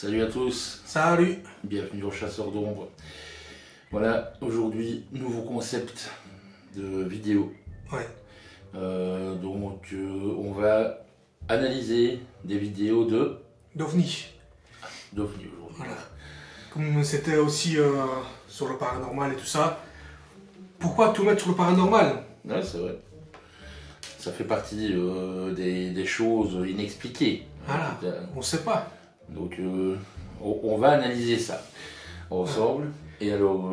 Salut à tous, Salut. bienvenue au Chasseur d'ombre. Voilà, aujourd'hui, nouveau concept de vidéo. Ouais. On va analyser des vidéos d'OVNI. d'OVNI aujourd'hui. Voilà. Comme c'était aussi sur le paranormal et tout ça, pourquoi tout mettre sur le paranormal? Ouais, c'est vrai. Ça fait partie des choses inexpliquées. Voilà, on sait pas. Donc, on va analyser ça ensemble. Et alors,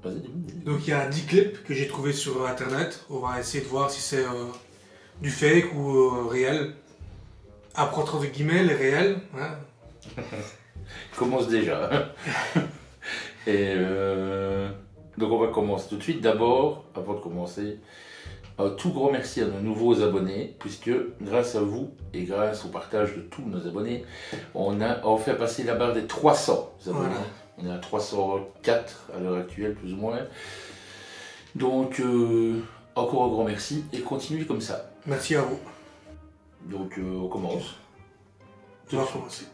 vas-y, dis-moi. Donc il y a 10 clips que j'ai trouvé sur internet. On va essayer de voir si c'est du fake ou réel. Après, entre guillemets, les réels. Hein. Commence déjà. Et donc on va commencer tout de suite. D'abord, avant de commencer, un tout grand merci à nos nouveaux abonnés, puisque grâce à vous et grâce au partage de tous nos abonnés, on fait passer la barre des 300 abonnés. Voilà. On est à 304 à l'heure actuelle, plus ou moins. Donc encore un grand merci et continuez comme ça. Merci à vous. Donc on commence. On va commencer.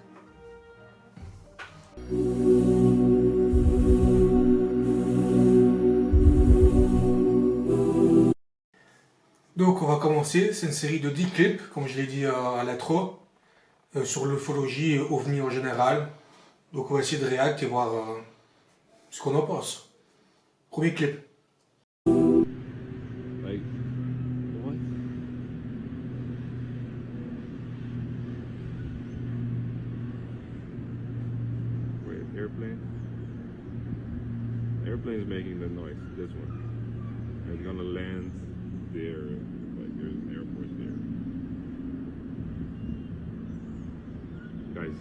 Donc on va commencer, c'est une série de 10 clips, comme je l'ai dit à l'intro, sur l'ufologie et OVNI en général. Donc on va essayer de réagir et voir ce qu'on en pense. Premier clip. Like, what? Wait, airplane? Airplane's making the noise, this one. It's gonna land there, like there's an airport there. Guys,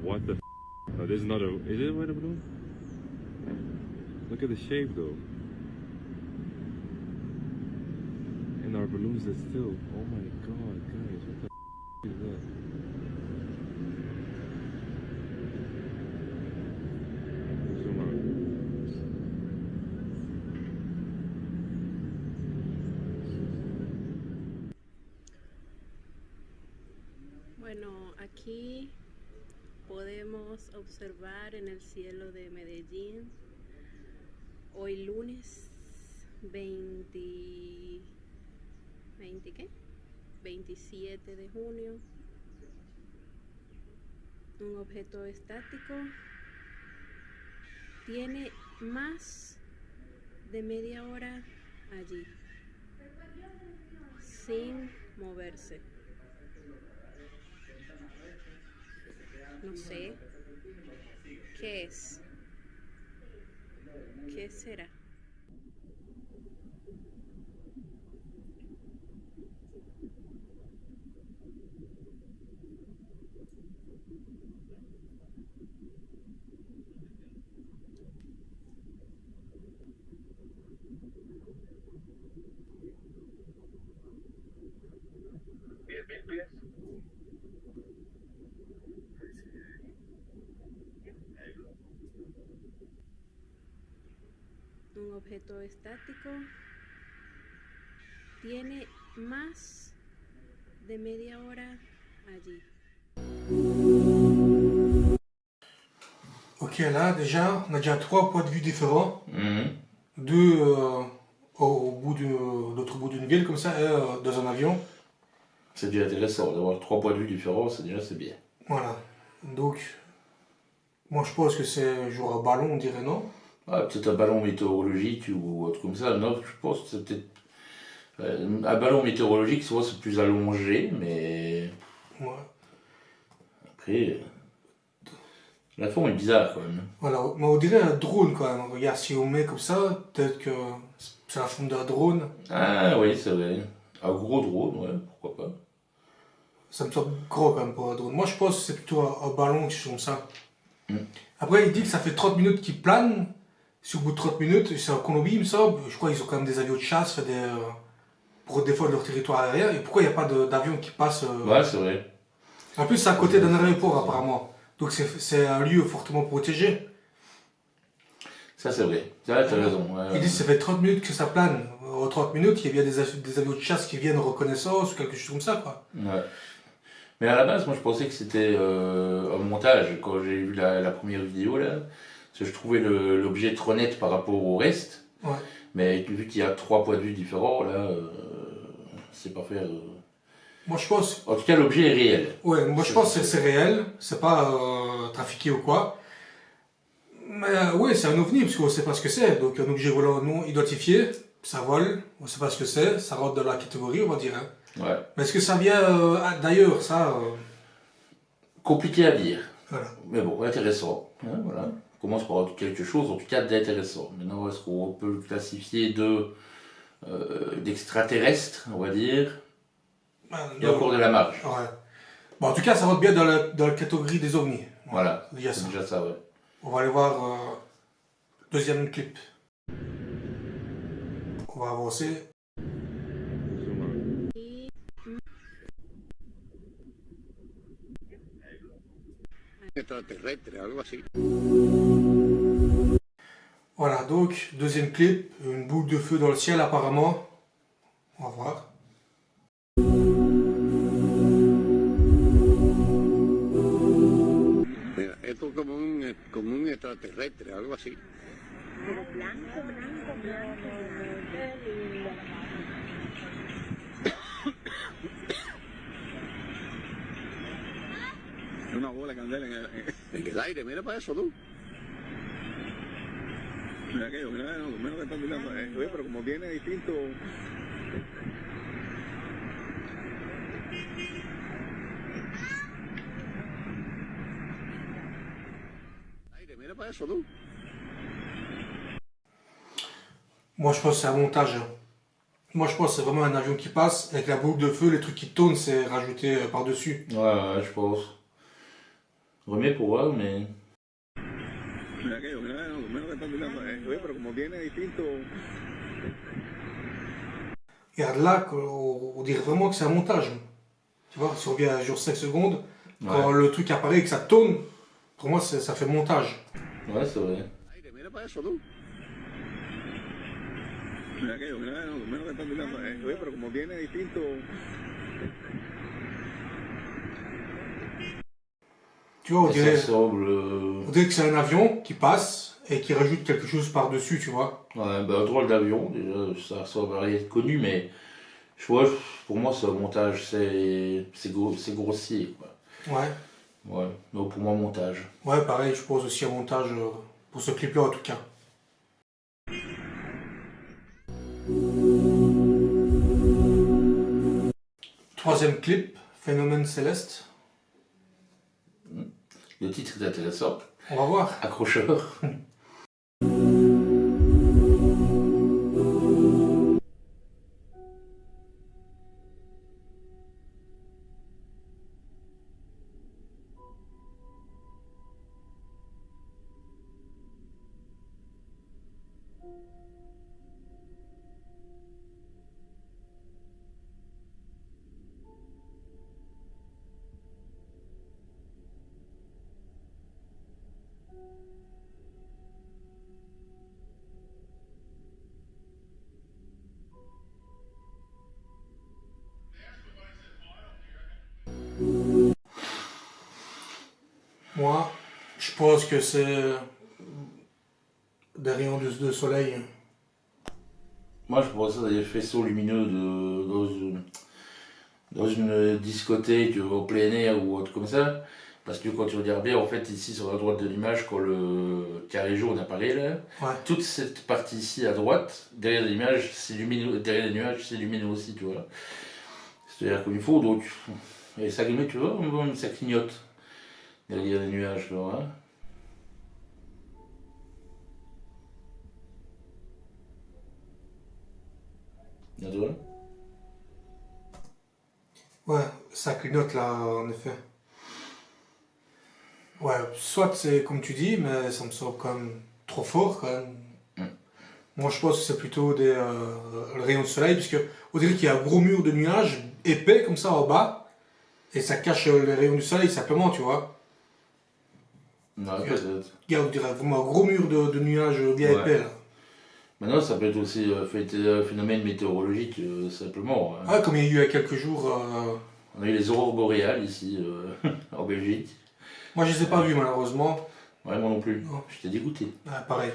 what the f? No, this is not a, is it a weather balloon? Look at the shape though. And our balloons are still. Oh my god, guys, what the f is that? Zoom out. Bueno, aquí podemos observar en el cielo de Medellín hoy lunes 27 de junio, un objeto estático tiene más de media hora allí, sin moverse. No sé qué es. ¿Qué será? Un objeto estático tiene más de media hora allí. Ok, là déjà, on a déjà 3 points de vue différents. Mhm. Deux au bout de l'autre bout d'une ville comme ça, et dans un avion. C'est déjà intéressant d'avoir 3 points de vue différents, c'est bien. Voilà. Donc, moi je pense que c'est genre un ballon, on dirait non. Ah, peut-être un ballon météorologique ou autre comme ça. Non, je pense que c'est peut-être. Un ballon météorologique, souvent c'est plus allongé, mais Ouais. après. La forme est bizarre quand même. Voilà, mais on dirait un drone quand même. Regarde, si on met comme ça, peut-être que c'est la forme d'un drone. Ah oui, c'est vrai. Un gros drone, ouais, pourquoi pas. Ça me semble gros quand même pour un drone. Moi je pense que c'est plutôt un ballon, quelque chose comme ça. Mm. Après, il dit que ça fait 30 minutes qu'il plane. Si au bout de 30 minutes, c'est en Colombie, il me semble. Je crois qu'ils ont quand même des avions de chasse pour défendre leur territoire aérien. Et pourquoi il n'y a pas d'avion qui passe Ouais, c'est vrai. En plus, c'est à côté d'un aéroport apparemment. Donc c'est un lieu fortement protégé. Ça, c'est vrai. Ça, t'as raison. Ouais, Il dit que ça fait 30 minutes que ça plane. En 30 minutes, il y a bien des avions de chasse qui viennent en reconnaissance ou quelque chose comme ça, quoi. ouais. Mais à la base, moi je pensais que c'était un montage quand j'ai vu la première vidéo là. Parce que je trouvais l'objet trop net par rapport au reste. Ouais. Mais vu qu'il y a 3 points de vue différents, là, c'est pas faire. Moi je pense, En tout cas, l'objet est réel. ouais, moi je pense que c'est réel, c'est pas trafiqué ou quoi. Mais oui, c'est un ovni parce qu'on sait pas ce que c'est. Donc un objet volant non identifié, ça vole, on sait pas ce que c'est, ça rentre dans la catégorie, on va dire. Hein. Ouais. Mais est-ce que ça vient d'ailleurs, ça Compliqué à dire. voilà. Mais bon, intéressant. Hein, voilà. On commence par quelque chose, en tout cas, d'intéressant. Maintenant, est-ce qu'on peut le classifier d'extraterrestre, on va dire? Il y a encore de la marge. Ouais. Bon, en tout cas, ça rentre bien dans la catégorie des ovnis. Voilà. C'est déjà C'est ça. déjà ça, ouais. On va aller voir deuxième clip. On va avancer. Zoom out. Y Extraterrestre, algo así. Voilà, donc deuxième clip, une boule de feu dans le ciel apparemment. On va voir. Mira, esto es como un extraterrestre, algo así. Una bola de candela En el aire, mira para eso tú. mira aquello, mira lo que están mirando. Oye, pero como tiene distinto. Aire, mira para eso tú. Moi je pense que c'est un montage. Moi je pense que c'est vraiment un avion qui passe avec la boule de feu, les trucs qui tournent, c'est rajouté par-dessus. Ouais, je pense. Remets pour voir, mais. Mira aquello, mira lo que están mirando. Oye, pero como tiene distinto. Regarde là, on dirait vraiment que c'est un montage. Tu vois, si on revient à jour 5 secondes, quand le truc apparaît et que ça tourne, pour moi ça fait montage. Ouais, c'est vrai. Aire, mira para eso tú. Mira aquello, mira lo que están mirando. Oye, pero como tiene distinto. Tu vois, Ça semble. on dirait que c'est un avion qui passe et qui rajoute quelque chose par-dessus, tu vois. Ouais, bah, un drôle d'avion, déjà, ça ressemble à rien de connu, mais je vois, pour moi, c'est un montage, c'est grossier, quoi. Ouais. Ouais, donc pour moi, montage. Ouais, pareil, je pose aussi un montage pour ce clip-là en tout cas. Troisième clip, Phénomène céleste. Le titre est intéressant, On va voir. accrocheur. Moi, je pense que c'est des rayons de soleil. Moi, je pense à des faisceaux lumineux dans une discothèque au plein air ou autre comme ça. Parce que quand tu regardes bien, en fait, ici sur la droite de l'image, quand le carré jaune apparaît là, Ouais. toute cette partie ici à droite, derrière l'image, s'illumine, derrière les nuages, s'illumine aussi, tu vois. C'est-à-dire comme il faut, donc. Et ça, tu vois, ça clignote derrière les nuages, tu vois. Hein. Là, tu vois. Ouais, ça clignote là, en effet. Ouais, soit c'est comme tu dis, mais ça me semble quand même trop fort quand même. Moi je pense que c'est plutôt des rayons de soleil, puisque on dirait qu'il y a un gros mur de nuages épais comme ça en bas, et ça cache les rayons du soleil simplement, tu vois. Non, peut-être. Regarde, on dirait vraiment un gros mur de nuages bien Ouais. épais là. Maintenant, ça peut être aussi un phénomène météorologique, simplement. Hein. Ah, comme il y a eu il y a quelques jours On a eu les aurores boréales ici en Belgique. Moi, je les ai pas vus malheureusement. Ouais, moi non plus. Non. J'étais dégoûté. Ah, pareil.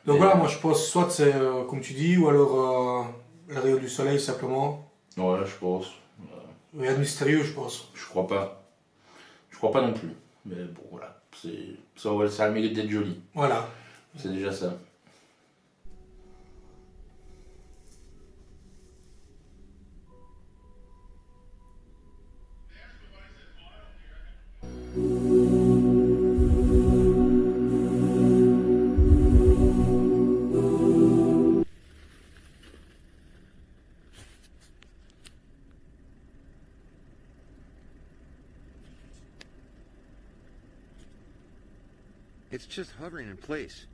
Donc voilà, moi je pense soit c'est comme tu dis, ou alors le rayon du soleil simplement. Ouais, je pense. Rien de mystérieux, je pense. Je crois pas. Je crois pas non plus. Mais bon, voilà. Ça a le mérite d'être joli. Voilà. C'est déjà ça. It's just hovering in place.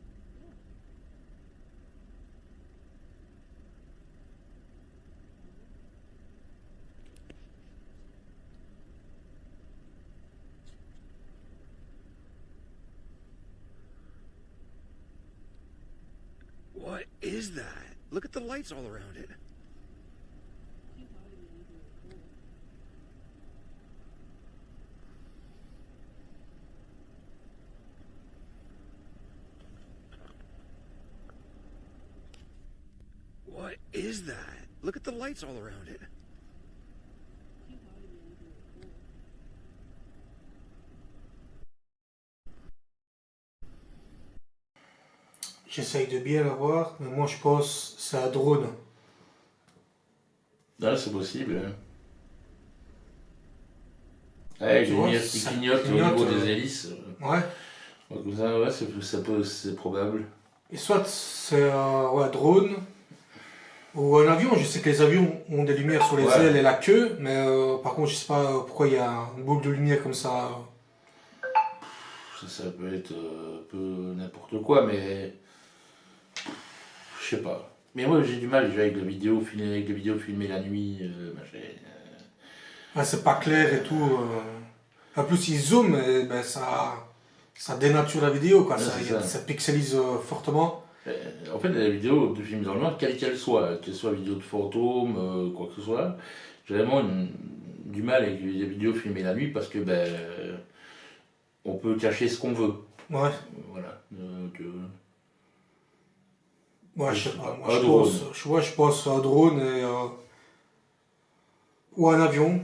What is that? Look at the lights all around it. What is that? Look at the lights all around it. J'essaye de bien la voir, mais moi je pense que c'est un drone. Ah, c'est possible. Hein. Ouais, Tu les vois, lumières qui ça clignotent au clignote, niveau des hélices. Ouais. Ouais, comme ça, ouais, c'est probable. Et soit c'est un drone ou un avion. Je sais que les avions ont des lumières sur les Ouais. ailes et la queue, mais par contre je sais pas pourquoi il y a une boule de lumière comme ça. Ça peut être un peu n'importe quoi, mais je sais pas. Mais moi j'ai du mal déjà avec les vidéos filmées la nuit, machin. Ouais, c'est pas clair et tout. En plus ils zooment, et, ben, ça dénature la vidéo, quoi. Ouais, c'est ça. Ça pixelise fortement. En fait, les vidéos de films dans le noir, quelle qu'elle soit vidéo de fantômes, quoi que ce soit, j'ai vraiment du mal avec les vidéos filmées la nuit parce que ben on peut cacher ce qu'on veut. Ouais. Voilà. Donc, Ouais, je sais pas. Moi, Un je pense un drone et, ou un avion.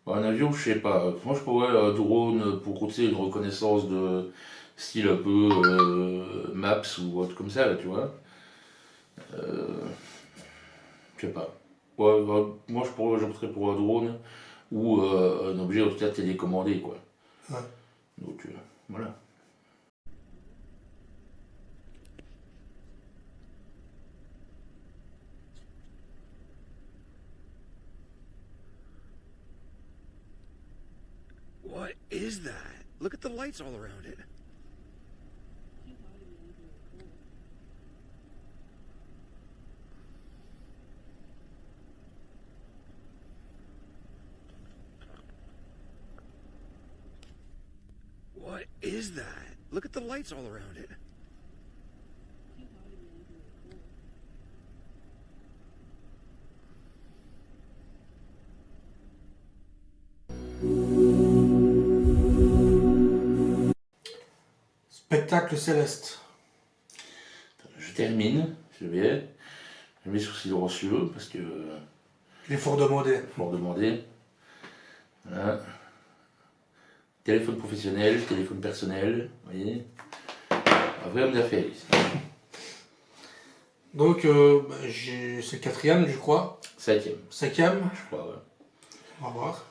un avion, je sais pas. Moi, je pourrais un drone pour tu sais, une reconnaissance de style un peu Maps ou autre comme ça, là, tu vois. Je sais pas. Ouais, moi, j'opterais pour un drone ou un objet en tout cas télécommandé, quoi. Ouais. Donc, voilà. What is that? Look at the lights all around it. What is that? Look at the lights all around it. Spectacle céleste. Je termine, je mets sur silencieux parce que Il est fort demandé. faut demander. Voilà. Téléphone professionnel, téléphone personnel, vous voyez. Un vrai homme d'affaires ici. Donc, c'est le quatrième, je crois. Cinquième, Cinquième, je crois, ouais. on va voir.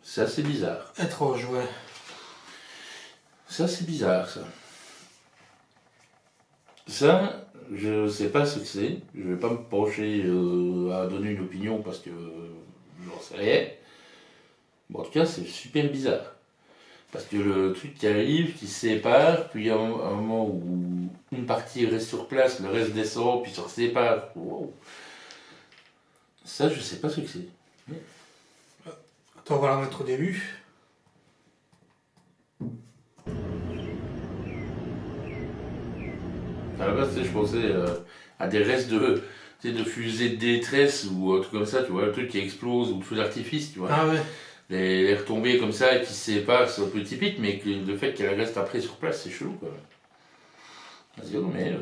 C'est assez bizarre. Étrange, ouais. C'est assez bizarre, ça. Ça, je sais pas ce que c'est. Je vais pas me pencher à donner une opinion parce que j'en sais rien. Bon, en tout cas, c'est super bizarre. Parce que le truc qui arrive, qui se sépare, puis il y a un moment où une partie reste sur place, le reste descend, puis ça se sépare. Wow. Ça, je sais pas ce que c'est. Attends, on va la mettre au début. À la base, tu sais, je pensais à des restes de, tu sais, de fusées de détresse ou un truc comme ça, tu vois, un truc qui explose ou de feu d'artifice, tu vois. Ah ouais. Les retombées comme ça qui se séparent, c'est un peu typique, mais que le fait qu'elle reste après sur place, c'est chelou, quoi. Vas-y, mais.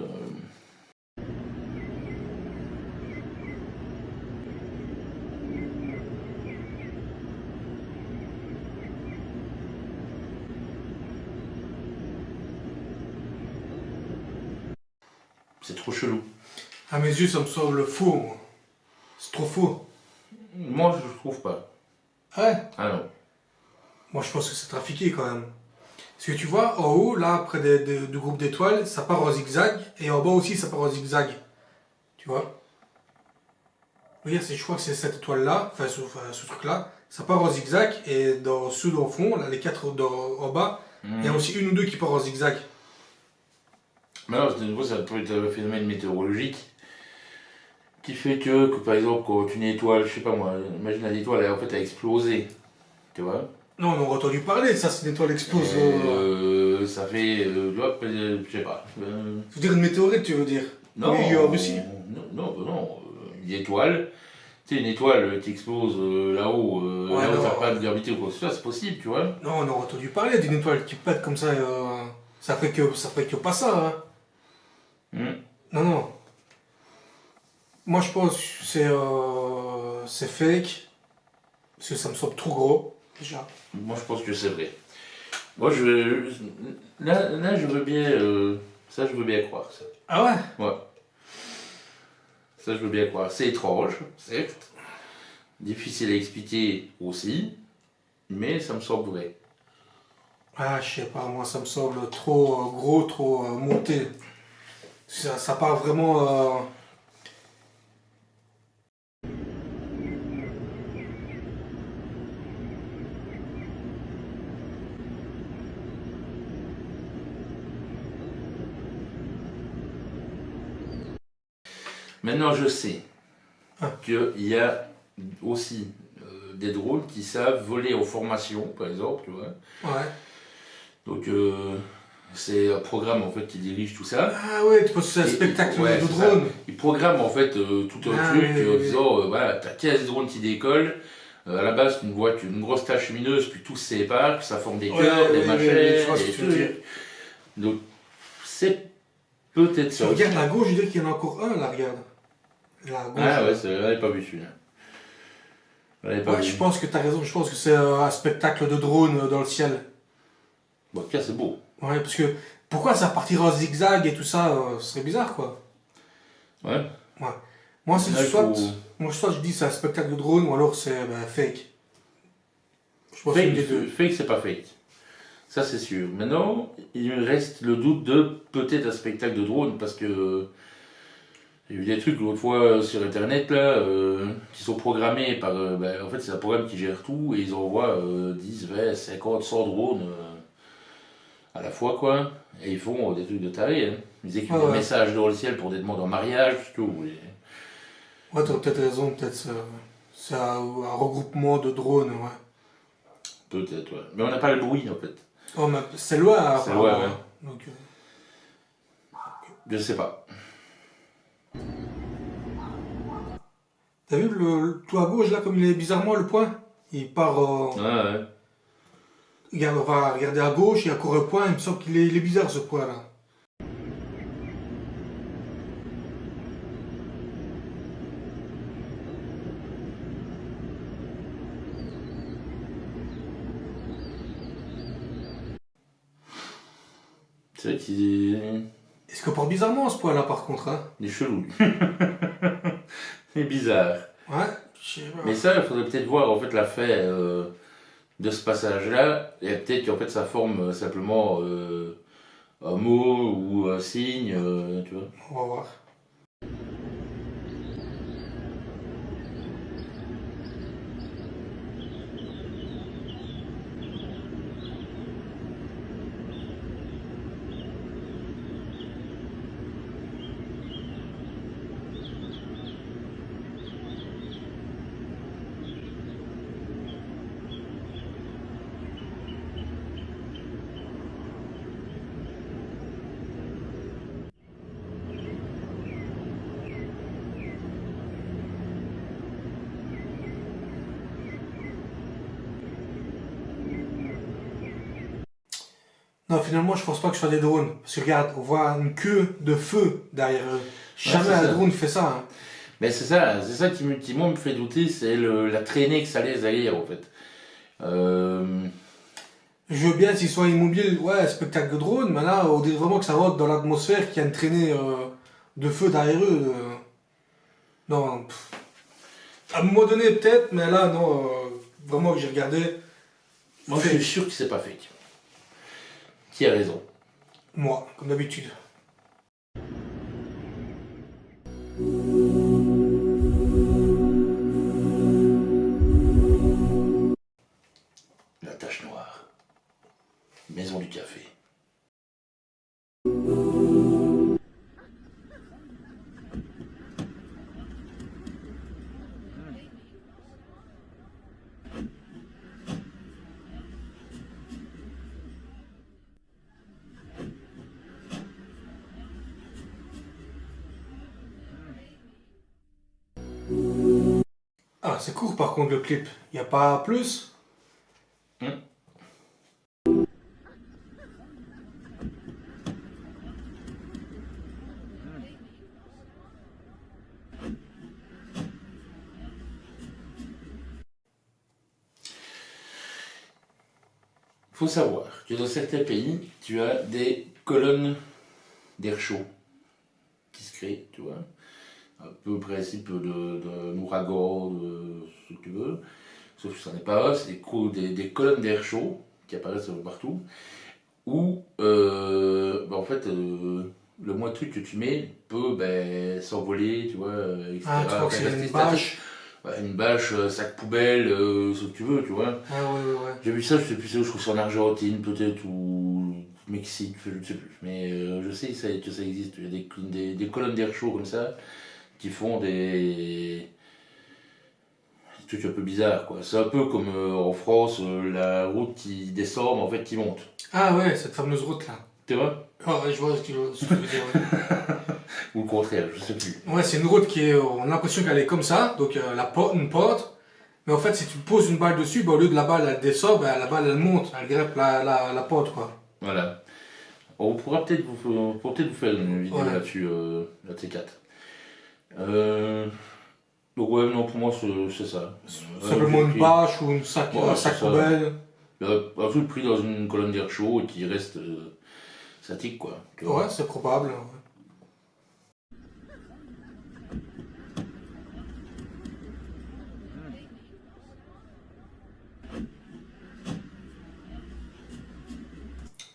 C'est trop chelou. À mes yeux, ça me semble faux, moi. C'est trop faux. Moi, je trouve pas. Ouais. Ah non. Moi, je pense que c'est trafiqué quand même. Parce que tu vois, en haut, là, près du groupe d'étoiles, ça part en zigzag. Et en bas aussi, ça part en zigzag. Tu vois? Regarde, je crois que c'est cette étoile-là, enfin, ce truc-là. Ça part en zigzag. Et dans ceux d'en fond, là, les quatre en bas, il y a aussi une ou deux qui partent en zigzag. Mais non, de nouveau, ça peut être un phénomène météorologique qui fait que, par exemple, quand une étoile, je sais pas moi, imagine l'étoile, en fait, elle a explosé. Tu vois? Non, on a entendu parler de ça, c'est une étoile explose. Ça fait, hop, je sais pas. Tu veux dire une météorite, tu veux dire? Non, Oui, en Russie. non, une étoile, tu sais, une étoile qui explose là-haut, Ouais, là où non. t'as pas de gravité ou quoi que ce soit, c'est possible, tu vois. Non, on a entendu parler d'une étoile qui pète comme ça. Ça fait que pas ça, hein. Non, non. Moi, je pense que c'est fake. Parce que ça me semble trop gros, déjà. Moi, je pense que c'est vrai. Moi, là, je veux bien, ça, je veux bien croire, ça. Ah ouais? Ouais. Ça, je veux bien croire. C'est étrange, certes. Difficile à expliquer aussi. Mais ça me semble vrai. Ah, je sais pas, moi, ça me semble trop gros, trop monté. Ça part vraiment... Maintenant, je sais Ah. qu'il y a aussi des drones qui savent voler en formation, par exemple, tu vois. Ouais. Donc, c'est un programme, en fait, qui dirige tout ça. Ah ouais, tu penses que c'est un Et- spectacle ouais, de c'est ça. drone? Il programme, en fait, tout un Ah, truc oui, en oui, disant, voilà, t'as 15 drones qui décollent. À la base, tu vois une grosse tache lumineuse, puis tout se sépare, puis ça forme des Ouais, cœurs, des oui, machins, oui, je vois ce des que tu veux dire. trucs. Donc, c'est peut-être Tu ça. regardes à gauche, je dirais qu'il y en a encore un, là, regarde. Là, à gauche. Ah ouais, je l'avais pas vu celui-là. Je l'avais pas Ouais, vu. je pense que t'as raison, je pense que c'est un spectacle de drone dans le ciel. Bon, en tout cas, c'est beau. Ouais, parce que pourquoi ça partira en zigzag et tout ça, ce serait bizarre quoi. Ouais. Moi, c'est Là, il soit, faut- moi, soit je dis c'est un spectacle de drone ou alors c'est fake. Je pense une des deux. Fake, c'est pas fake. Ça, c'est sûr. Maintenant, il me reste le doute de peut-être un spectacle de drone parce que j'ai vu des trucs l'autre fois sur internet là qui sont programmés par. En fait, c'est un programme qui gère tout et ils envoient 10, 20, 50, 100 drones à la fois quoi. Et ils font des trucs de taré. Hein. Ils écrivent Ah des ouais. messages dans le ciel pour des demandes en mariage, tout. Et- Ouais, t'as peut-être raison, peut-être c'est un regroupement de drones, ouais. Peut-être, ouais. Mais on n'a pas le bruit en fait. Oh, mais c'est loin, C'est loin, apparemment. ouais. Donc, Je sais pas. t'as vu tout à gauche là, comme il est bizarrement le point? Il part. Ouais. Regarde, on va regarder à gauche, il y a encore un point, il me semble il est bizarre ce point là. C'est vrai qu'il Est-ce que part bizarrement ce point là par contre, hein? est chelou. C'est bizarre. Ouais, je sais pas. Mais ça, il faudrait peut-être voir en fait l'affaire de ce passage-là, et peut-être qu'en fait ça forme simplement un mot ou un signe, tu vois. On va voir. Non, finalement, je pense pas que ce soit des drones. Parce que regarde, on voit une queue de feu derrière eux. Jamais c'est un ça. drone fait ça. Hein. Mais c'est ça qui moi me fait douter, c'est la traînée que ça laisse derrière en fait. Je veux bien qu'ils soient immobiles, ouais, spectacle de drone, mais là, on dirait vraiment que ça rentre dans l'atmosphère, qu'il y a une traînée de feu derrière eux. Non, pff. À un moment donné, peut-être, mais là, non, vraiment que j'ai regardé. Moi je suis sûr que c'est pas fake. Qui a raison? Moi, comme d'habitude. La tache noire. Maison du café. Ah, c'est court par contre le clip. Y a pas plus? Faut savoir que dans certains pays, tu as des colonnes d'air chaud qui se créent, tu vois. Un peu principe d'un ouragan, de ce que tu veux. Sauf que ça n'est pas un, c'est des colonnes d'air chaud qui apparaissent partout. Où, en fait, le moins de trucs que tu mets peut s'envoler, tu vois, etc. Ah, tu crois que c'est Rester une statique. bâche? Ouais, une bâche, sac poubelle, ce que tu veux, tu vois. Ah, ouais. J'ai vu ça, je sais plus où, je trouve ça en Argentine peut-être, ou Mexique, je ne sais plus. Mais je sais que ça existe. Il y a des colonnes d'air chaud comme ça, qui font des trucs un peu bizarres, quoi. C'est un peu comme en France, la route qui descend, mais en fait qui monte. Ah, ouais, cette fameuse route là. Tu vois? Ah, ouais, je vois ce que tu veux dire. Ouais. Ou le contraire, je sais plus. Ouais, c'est une route qui est. On a l'impression qu'elle est comme ça, donc une porte. Mais en fait, si tu poses une balle dessus, au lieu de la balle elle descend, la balle elle monte, elle grimpe la porte quoi. Voilà. On pourra peut-être vous faire une vidéo Ouais. là-dessus, la T4. Donc ouais, non, pour moi c'est ça. Simplement J'ai une pris- bâche ou un sac Ouais, c'est ça. poubelle. Un truc pris dans une colonne d'air chaud et qui reste statique, quoi. Tu vois. Ouais, c'est probable. Ouais.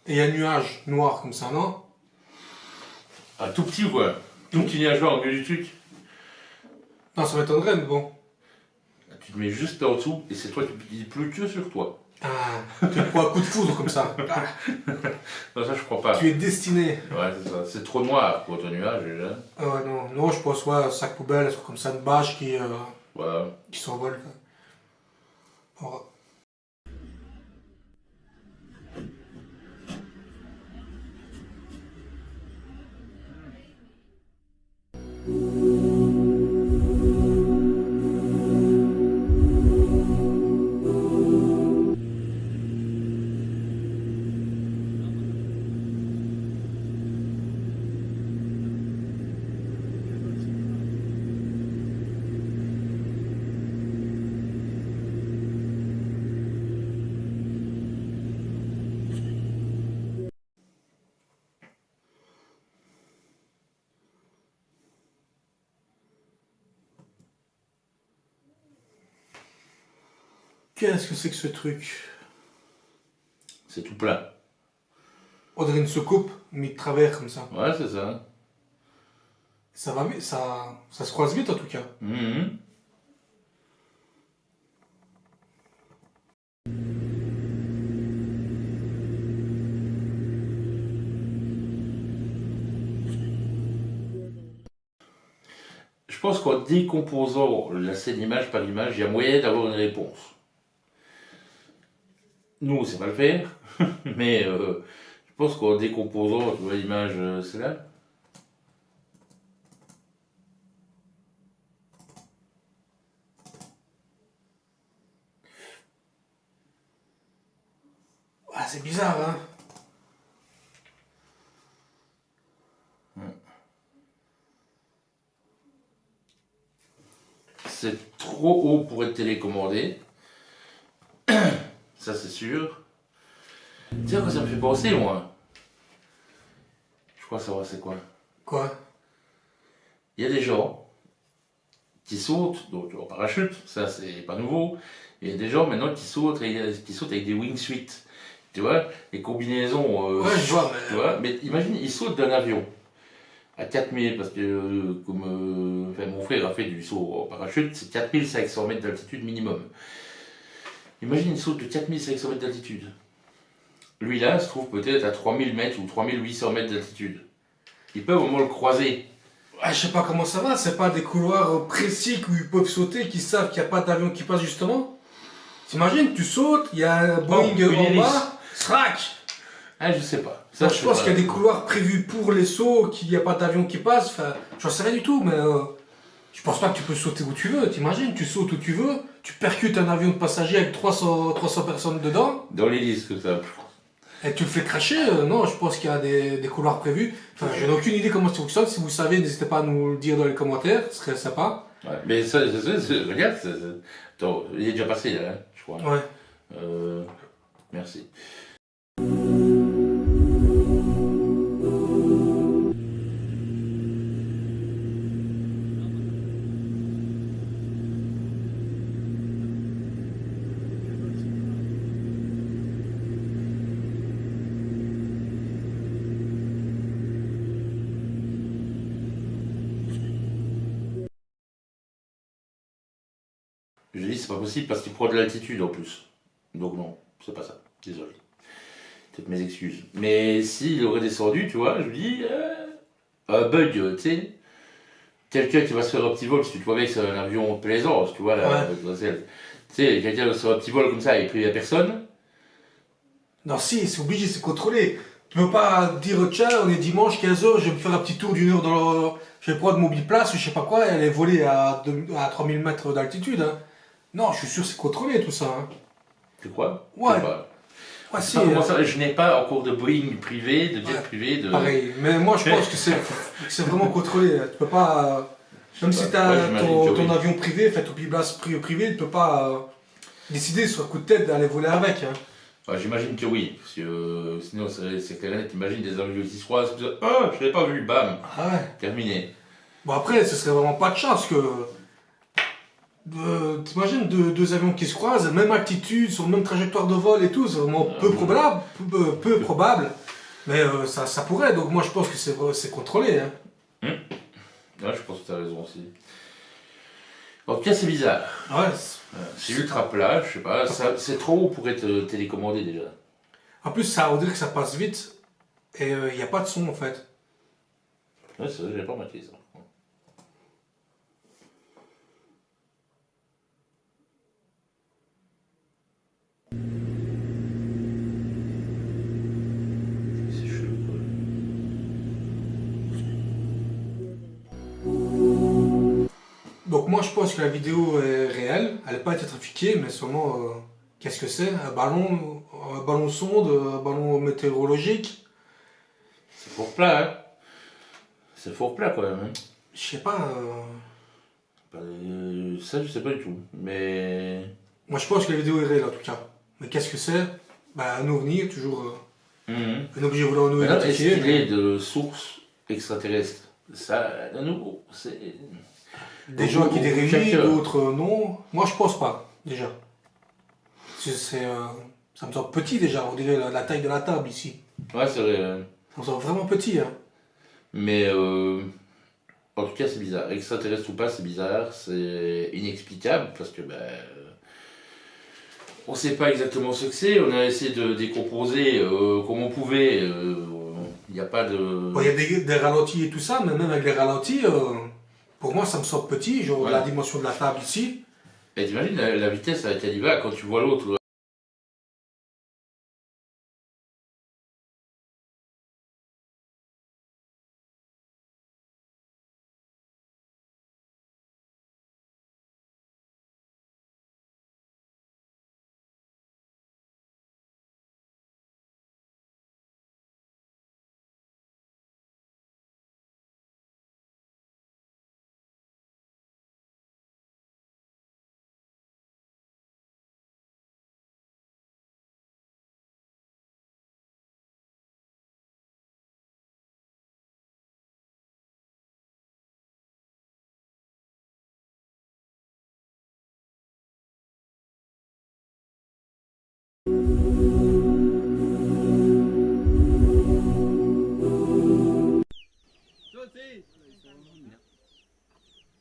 Et il y a un nuage noir comme ça, non? Ah, tout petit ou quoi? Tout petit nuage noir au milieu du truc. Non, ça m'étonnerait, mais bon. Tu te mets juste en dessous et c'est toi qui pleut que sur toi. Ah, tu te prends un coup de foudre comme ça. Ah, Non, ça je crois pas. tu es destiné. Ouais, c'est ça. C'est trop noir pour ton nuage déjà. Ah ouais, non, je pense ouais, un sac poubelle, un truc comme ça, une bâche Voilà. qui s'envole. Quoi. Bon, qu'est-ce que c'est que ce truc? C'est tout plein. On dirait une soucoupe, mis de travers comme ça. Ouais, c'est ça. Ça va vite, ça se croise vite en tout cas. Mhm. Je pense qu'en décomposant la scène image par image, il y a moyen d'avoir une réponse. Nous, on sait pas le faire, mais je pense qu'en décomposant, tu vois l'image, c'est là. Ah, c'est bizarre, hein. C'est trop haut pour être télécommandé. Ça, c'est sûr. Tu sais à quoi ça me fait penser, moi? Je crois savoir c'est quoi. Quoi? Il y a des gens qui sautent donc en parachute, ça c'est pas nouveau. Il y a des gens maintenant qui sautent avec des wingsuits. Tu vois, les combinaisons. Ouais, je vois, Tu vois, mais imagine, ils sautent d'un avion à 4000, parce que enfin, mon frère a fait du saut en parachute, c'est 4500 mètres d'altitude minimum. Imagine, il saute de 4500 mètres d'altitude. Lui là se trouve peut-être à 3000 mètres ou 3800 mètres d'altitude. Ils peuvent au moins le croiser. Ah, je sais pas comment ça va, c'est pas des couloirs précis où ils peuvent sauter, qui savent qu'il n'y a pas d'avion qui passe justement. T'imagines, tu sautes, il y a un Boeing une en hélice. bas, srac. Ah, je sais pas. Ça, Ça, je sais pense pas. qu'il y a des couloirs prévus pour les sauts, qu'il n'y a pas d'avion qui passe, enfin, j'en sais rien du tout, mais je pense pas que tu peux sauter où tu veux, t'imagines, tu sautes où tu veux, tu percutes un avion de passagers avec 300 personnes dedans, Dans l'hélice, que ça. et tu le fais cracher, non, je pense qu'il y a des couloirs prévus. Enfin, je n'ai aucune idée comment ça fonctionne, si vous savez, n'hésitez pas à nous le dire dans les commentaires, ce serait sympa. Ouais, mais ça, regarde, attends, il est déjà passé là, hein, je crois. Ouais. Merci. Je dis c'est pas possible parce qu'il prend de l'altitude en plus. Donc non, c'est pas ça. Désolé. Peut-être mes excuses. Mais s'il aurait descendu, tu vois, je me dis, un bug, tu sais, quelqu'un qui va se faire un petit vol, si tu vois bien que c'est un avion plaisance, tu vois, là, tu sais, quelqu'un qui va se faire un petit vol comme ça et puis il n'y a personne. Non, si, c'est obligé, c'est contrôlé. Tu peux pas dire, tiens, on est dimanche, 15h, je vais me faire un petit tour d'une heure dans le... Je vais prendre mon biplace ou je sais pas quoi, et aller voler à 3000 mètres d'altitude. Hein. Non, je suis sûr que c'est contrôlé tout ça. Hein. Tu crois? Ouais. Je sais pas. Ouais, C'est pas comment ça, je n'ai pas encore de Boeing privé, de jet Ouais. privé, de... Pareil, mais moi je pense que c'est vraiment contrôlé. Tu peux pas. Même si tu as Ouais, j'imagine que ton oui. avion privé, fait ton biplace privé, tu peux pas décider sur un coup de tête d'aller voler avec. Hein. Ouais, j'imagine que oui, parce que sinon c'est clair et net, t'imagines des avions qui se croisent, tu dis, oh, je l'ai pas vu, bam, Ah ouais. terminé. Bon après, ce serait vraiment pas de chance que. T'imagines deux avions qui se croisent, même altitude, sur la même trajectoire de vol et tout, c'est vraiment peu probable, peu probable, mais ça pourrait, donc moi je pense que c'est contrôlé. Hein. Ouais, je pense que tu as raison aussi. En tout cas, c'est bizarre. Ouais. C'est ultra plat, je sais pas, c'est trop haut pour être télécommandé déjà. En plus, ça, on dirait que ça passe vite, et il n'y a pas de son en fait. Ouais, c'est vrai, j'ai pas remarqué ça. C'est chelou, quoi. Donc moi je pense que la vidéo est réelle, elle n'est pas été trafiquée, mais seulement, qu'est-ce que c'est? Un ballon sonde, un ballon météorologique? C'est fort plat, hein. C'est fort plat quand même. Hein. Je sais pas, Ça, je sais pas du tout. Mais. moi je pense que la vidéo est réelle en tout cas. Mais qu'est-ce que c'est? Bah un ovni, toujours un objet volant non Maintenant, est-ce identifié. qu'il mais est de source extraterrestre? Ça, de nouveau, c'est. Des gens qui dérivent, Chacun. d'autres non. Moi je pense pas, déjà. C'est Ça me semble petit déjà, on dirait la taille de la table ici. Ouais, c'est vrai. Ça me semble vraiment petit, hein. Mais en tout cas, c'est bizarre. Extraterrestre ou pas, c'est bizarre. C'est inexplicable parce que on sait pas exactement ce que c'est. On a essayé de décomposer comme on pouvait. Il n'y a pas de. Bon, il y a des ralentis et tout ça, mais même avec les ralentis, pour moi, ça me semble petit, genre Ouais. la dimension de la table ici. Et t'imagines la vitesse à laquelle il va quand tu vois l'autre.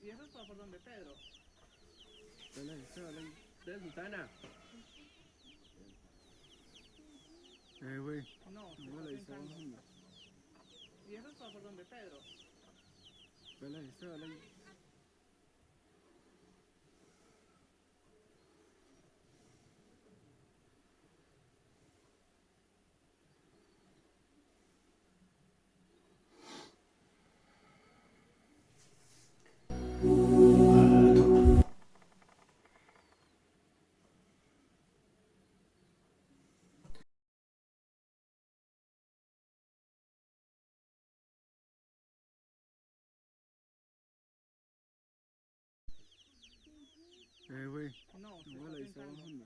¿Y eso es por donde Pedro? ¿De Susana? Güey. No, No estoy le hizo. pensando. ¿Y eso es por donde Pedro? Güey. No, No le estoy hizo. pensando.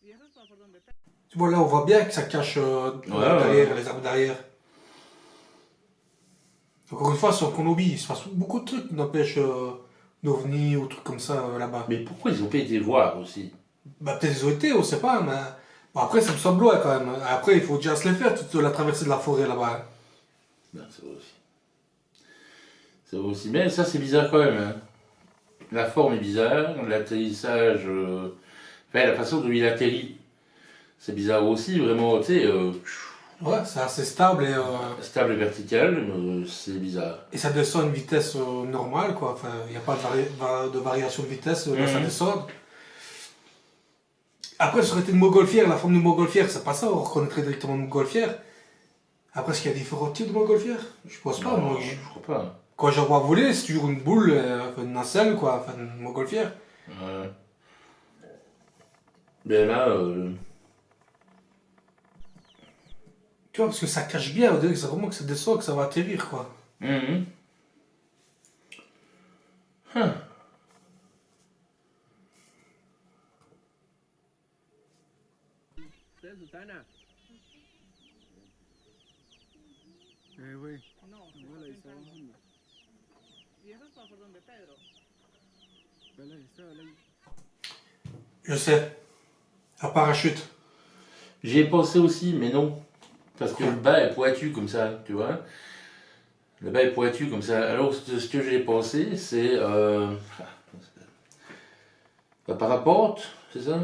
¿Y eso es por donde Pedro? Tu vois, là, on voit bien que ça cache derrière, les arbres derrière. Encore une fois, c'est en Colombie, il se passe beaucoup de trucs, n'empêche, d'ovnis ou trucs comme ça là-bas. Mais pourquoi ils ont pas été voir aussi? Bah, peut-être ils ont été, on sait pas, mais. Bon, après, ça me semble loin quand même. Après, il faut déjà se les faire, toute la traversée de la forêt là-bas. Hein. Non, c'est vrai aussi. C'est vrai aussi. Mais ça, c'est bizarre quand même. Hein. La forme est bizarre, l'atterrissage. Enfin, la façon dont il atterrit, c'est bizarre aussi. Vraiment, tu sais, Ouais, c'est assez stable stable et vertical, c'est bizarre. et ça descend à une vitesse normale, quoi. Enfin, il n'y a pas de variation de vitesse dans sa descente. Après, ça aurait été une montgolfière, la forme d'une montgolfière, c'est pas ça, on reconnaîtrait directement une montgolfière. Après, est-ce qu'il y a différents types de montgolfières? Je pense pas, Non, moi. je crois pas. Quand j'en vois voler, c'est toujours une boule, enfin, une nacelle, quoi, enfin, une montgolfière. Ouais. Mais là, Tu vois, parce que ça cache bien, on dirait que c'est vraiment que ça descend, que ça va atterrir, quoi. mhm. Huh. ¿De Susana? Güey. No, No le estoy hizo. pensando. ¿Y eso es por donde Pedro? Je sais. Un parachute. J'y ai pensé aussi, mais non. Parce que le bas est pointu comme ça, tu vois. Le bas est pointu comme ça. Alors, ce que j'ai pensé, c'est. La parapente, c'est ça?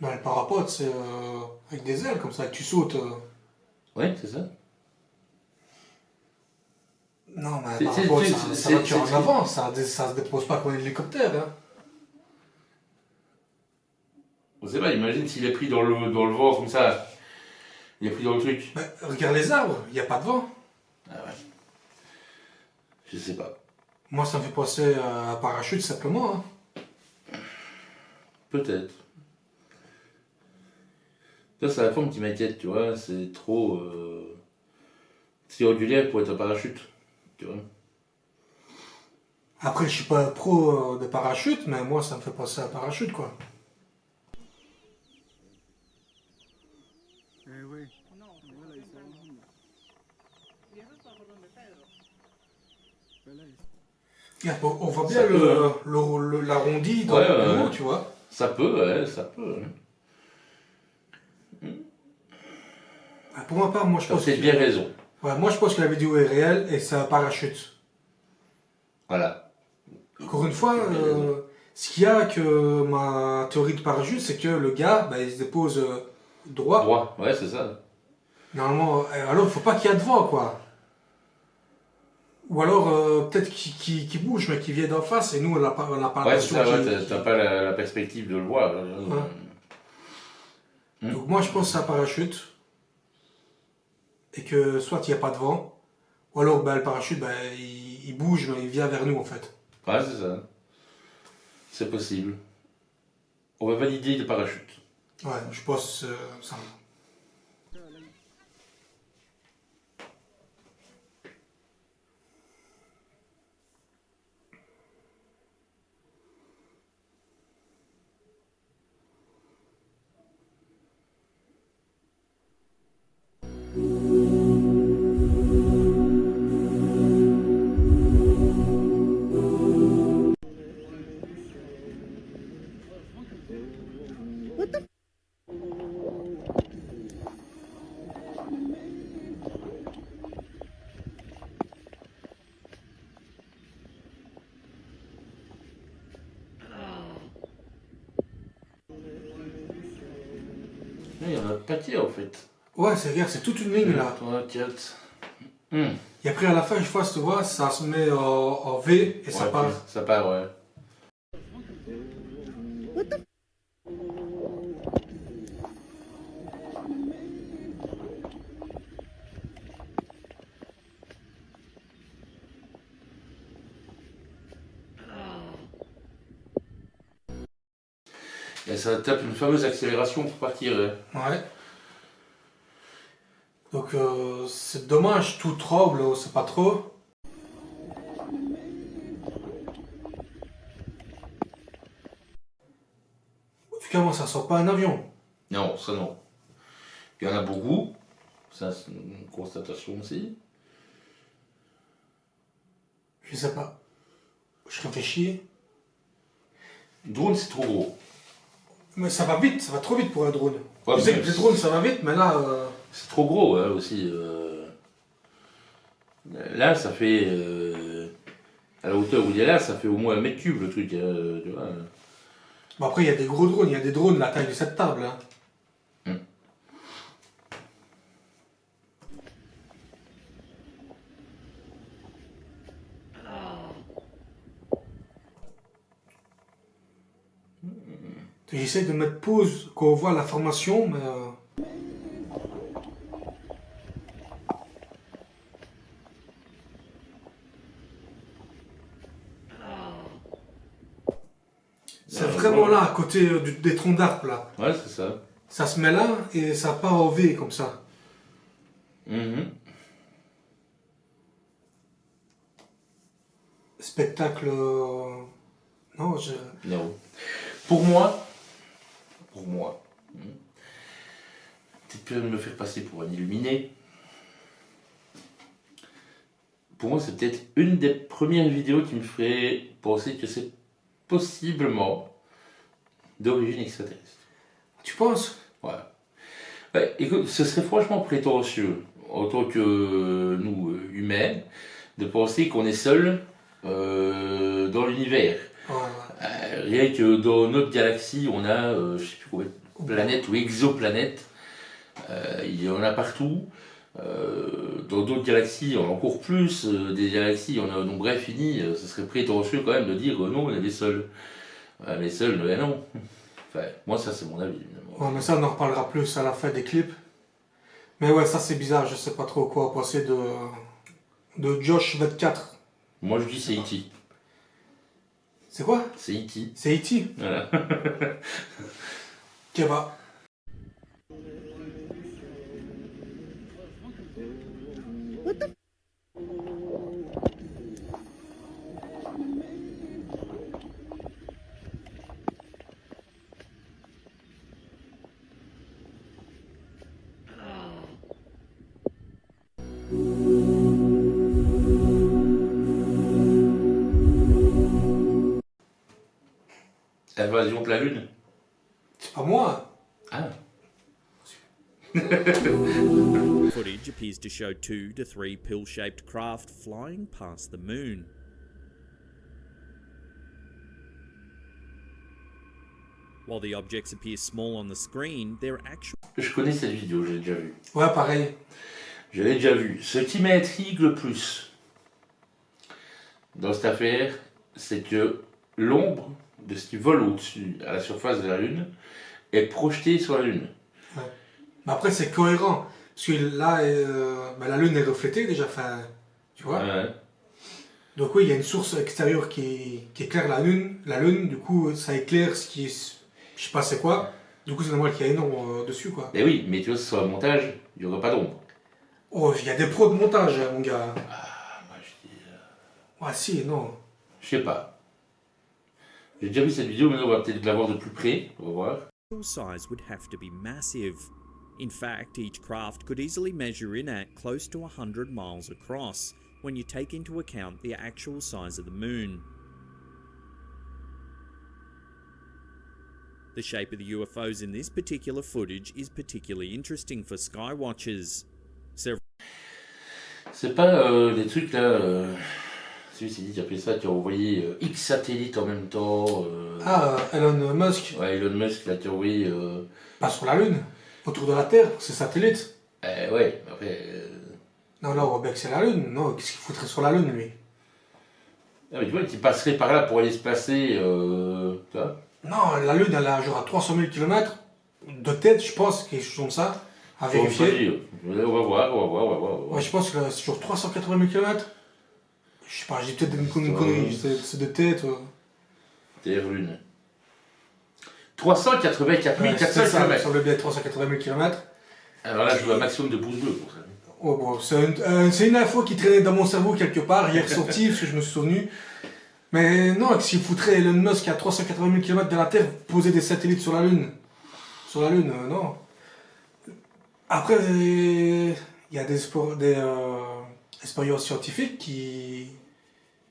Non, le parapente, c'est avec des ailes, comme ça, que tu sautes. Oui, c'est ça. Non, mais C'est- un parapente, c'est- ça va c'est- tirer en c'est- avant, ça se dépose pas comme un hélicoptère, hein. On sait pas, imagine s'il est pris dans le vent comme ça. Il est pris dans le truc. Mais regarde les arbres, il n'y a pas de vent. Ah ouais. Je sais pas. Moi, ça me fait penser à un parachute, simplement, hein. Peut-être. Ça, c'est la forme qui m'inquiète, tu vois. C'est trop. Circulaire pour être un parachute. Tu vois. Après, je suis pas pro de parachute, mais moi, ça me fait penser à un parachute, quoi. Güey. No, No le estoy hizo. pensando. ¿Y eso es por donde Pedro? Regarde, on voit Ça bien l'arrondi dans Ouais, le ouais, haut, ouais. tu vois. Ça peut, ouais, ça peut. Hein. Pour ma part, moi je Tu as pense peut-être bien raison. Ouais, moi je pense que la vidéo est réelle et c'est un parachute. Voilà. Encore une fois, Tu as bien raison. ce qu'il y a que ma théorie de parachute, c'est que le gars, bah, il se dépose droit. Droit, ouais, c'est ça. Normalement, alors il faut pas qu'il y ait de vent, quoi. Ou alors peut-être qu'il bouge, mais qu'il vient d'en face et nous on n'a pas Ouais, c'est ça, l'impression ouais, t'as pas la perspective de le voir. Donc moi je pense que c'est un parachute et que soit il n'y a pas de vent, ou alors bah, le parachute bah, il bouge, mais il vient vers nous en fait. Ouais, c'est ça. C'est possible. On va valider le parachute. Ouais, je pense ça. Il y en a un paquet en fait. Ouais, c'est toute une ligne là. 3, 4. Et après à la fin, je vois, tu vois, ça se met en V et ça part. Ça part, ouais. Et ça tape une fameuse accélération pour partir. Ouais. Donc c'est dommage, tout tremble, on sait pas trop. En tout cas, moi, ça sent pas un avion. Non, ça non. Il y en a beaucoup. Ça, c'est une constatation aussi. Je sais pas. Je réfléchis. Drone, c'est trop gros. Mais ça va vite, ça va trop vite pour un drone. Ouais, Tu sais mais que les drones, ça va vite, mais là... c'est trop gros hein, aussi. Là, ça fait. À la hauteur où il est là, ça fait au moins 1 m3 le truc. Tu vois. Bon, après, il y a des gros drones, il y a des drones de la taille de cette table. Hein. J'essaie de mettre pause quand on voit la formation, mais... C'est vraiment là, à côté des troncs d'arbres, là. Ouais, c'est ça. Ça se met là et ça part en V, comme ça. Mhm. Spectacle... Non, Non. Pour moi, tu peux me faire passer pour un illuminé. Pour moi, c'est peut-être une des premières vidéos qui me ferait penser que c'est possiblement d'origine extraterrestre. Tu penses? Ouais. Ouais, écoute, ce serait franchement prétentieux, en tant que nous, humains, de penser qu'on est seul dans l'univers. Ouais. Rien que dans notre galaxie, on a, je sais plus combien de planètes ou exoplanètes. Il y en a partout. Dans d'autres galaxies, on en a encore plus. Des galaxies, on a un nombre infini. Ce serait prétentieux quand même de dire non, on est les seuls. Les seuls, non. Enfin, moi, ça, c'est mon avis. Évidemment. Ouais, mais ça, on en reparlera plus à la fin des clips. Mais ouais, ça, c'est bizarre. Je sais pas trop quoi penser de Josh 24. Moi, je dis c'est E.T. C'est quoi? C'est E.T. C'est E.T. Voilà. Ok, bah. Invasion de la Lune. C'est pas moi. Ah. Footage appears to show 2 to 3 pill-shaped craft flying past the moon. While the objects appear small on the screen, they're actually... Je connais cette vidéo, j'ai déjà vu. Ouais, pareil. Je l'ai déjà vu. Ce qui m'intrigue le plus dans cette affaire, c'est que l'ombre de ce qui vole au-dessus, à la surface de la Lune, est projetée sur la Lune. Ouais. Mais après, c'est cohérent. Parce que là, la Lune est reflétée déjà, enfin, tu vois. Ouais. Donc oui, il y a une source extérieure qui éclaire la Lune. La Lune, du coup, ça éclaire ce qui est... Je sais pas c'est quoi. Du coup, c'est normal qu'il y ait une ombre dessus, quoi. Mais oui, mais tu vois, sur le montage, il n'y aurait pas d'ombre. Oh, il y a des pros de montage, mon gars. Ah, moi je dis... Ah si, non. Je sais pas. J'ai déjà vu cette vidéo, mais on va peut-être la voir de plus près. On va voir. size would have to be massive. In fact, each craft could easily measure in at close to 100 miles across, when you take into account the actual size of the moon. The shape of the UFOs in this particular footage is particularly interesting for skywatchers. C'est pas des trucs là... C'est dit, tu appelé ça, tu as envoyé X satellites en même temps. Elon Musk. Ouais, Elon Musk, là, tu as envoyé... Pas sur la Lune, autour de la Terre, c'est satellite. Ouais, après... Non, là, on voit bien que c'est la Lune. Non, qu'est-ce qu'il foutrait sur la Lune, lui? Ah, mais tu vois, il passerait par là pour aller se placer... tu vois. Non, la Lune, elle a genre à 300 000 km de tête, je pense, quelque chose comme ça, à vérifier. On va voir. Ouais, je pense que c'est genre 380 000 km. Je sais pas, j'ai peut-être une connerie, c'est de tête. Terre-Lune. 384 400 Ça me km. semble bien 380 000 km. Alors là, je veux un maximum de pouces bleus pour ça. Oh, bon, c'est une info qui traînait dans mon cerveau quelque part, hier sortie, parce que je me suis souvenu. Mais non, s'il foutrait Elon Musk à 380 000 km de la Terre, poser des satellites sur la Lune. Sur la Lune, non. Après, il y a des expériences scientifiques qui...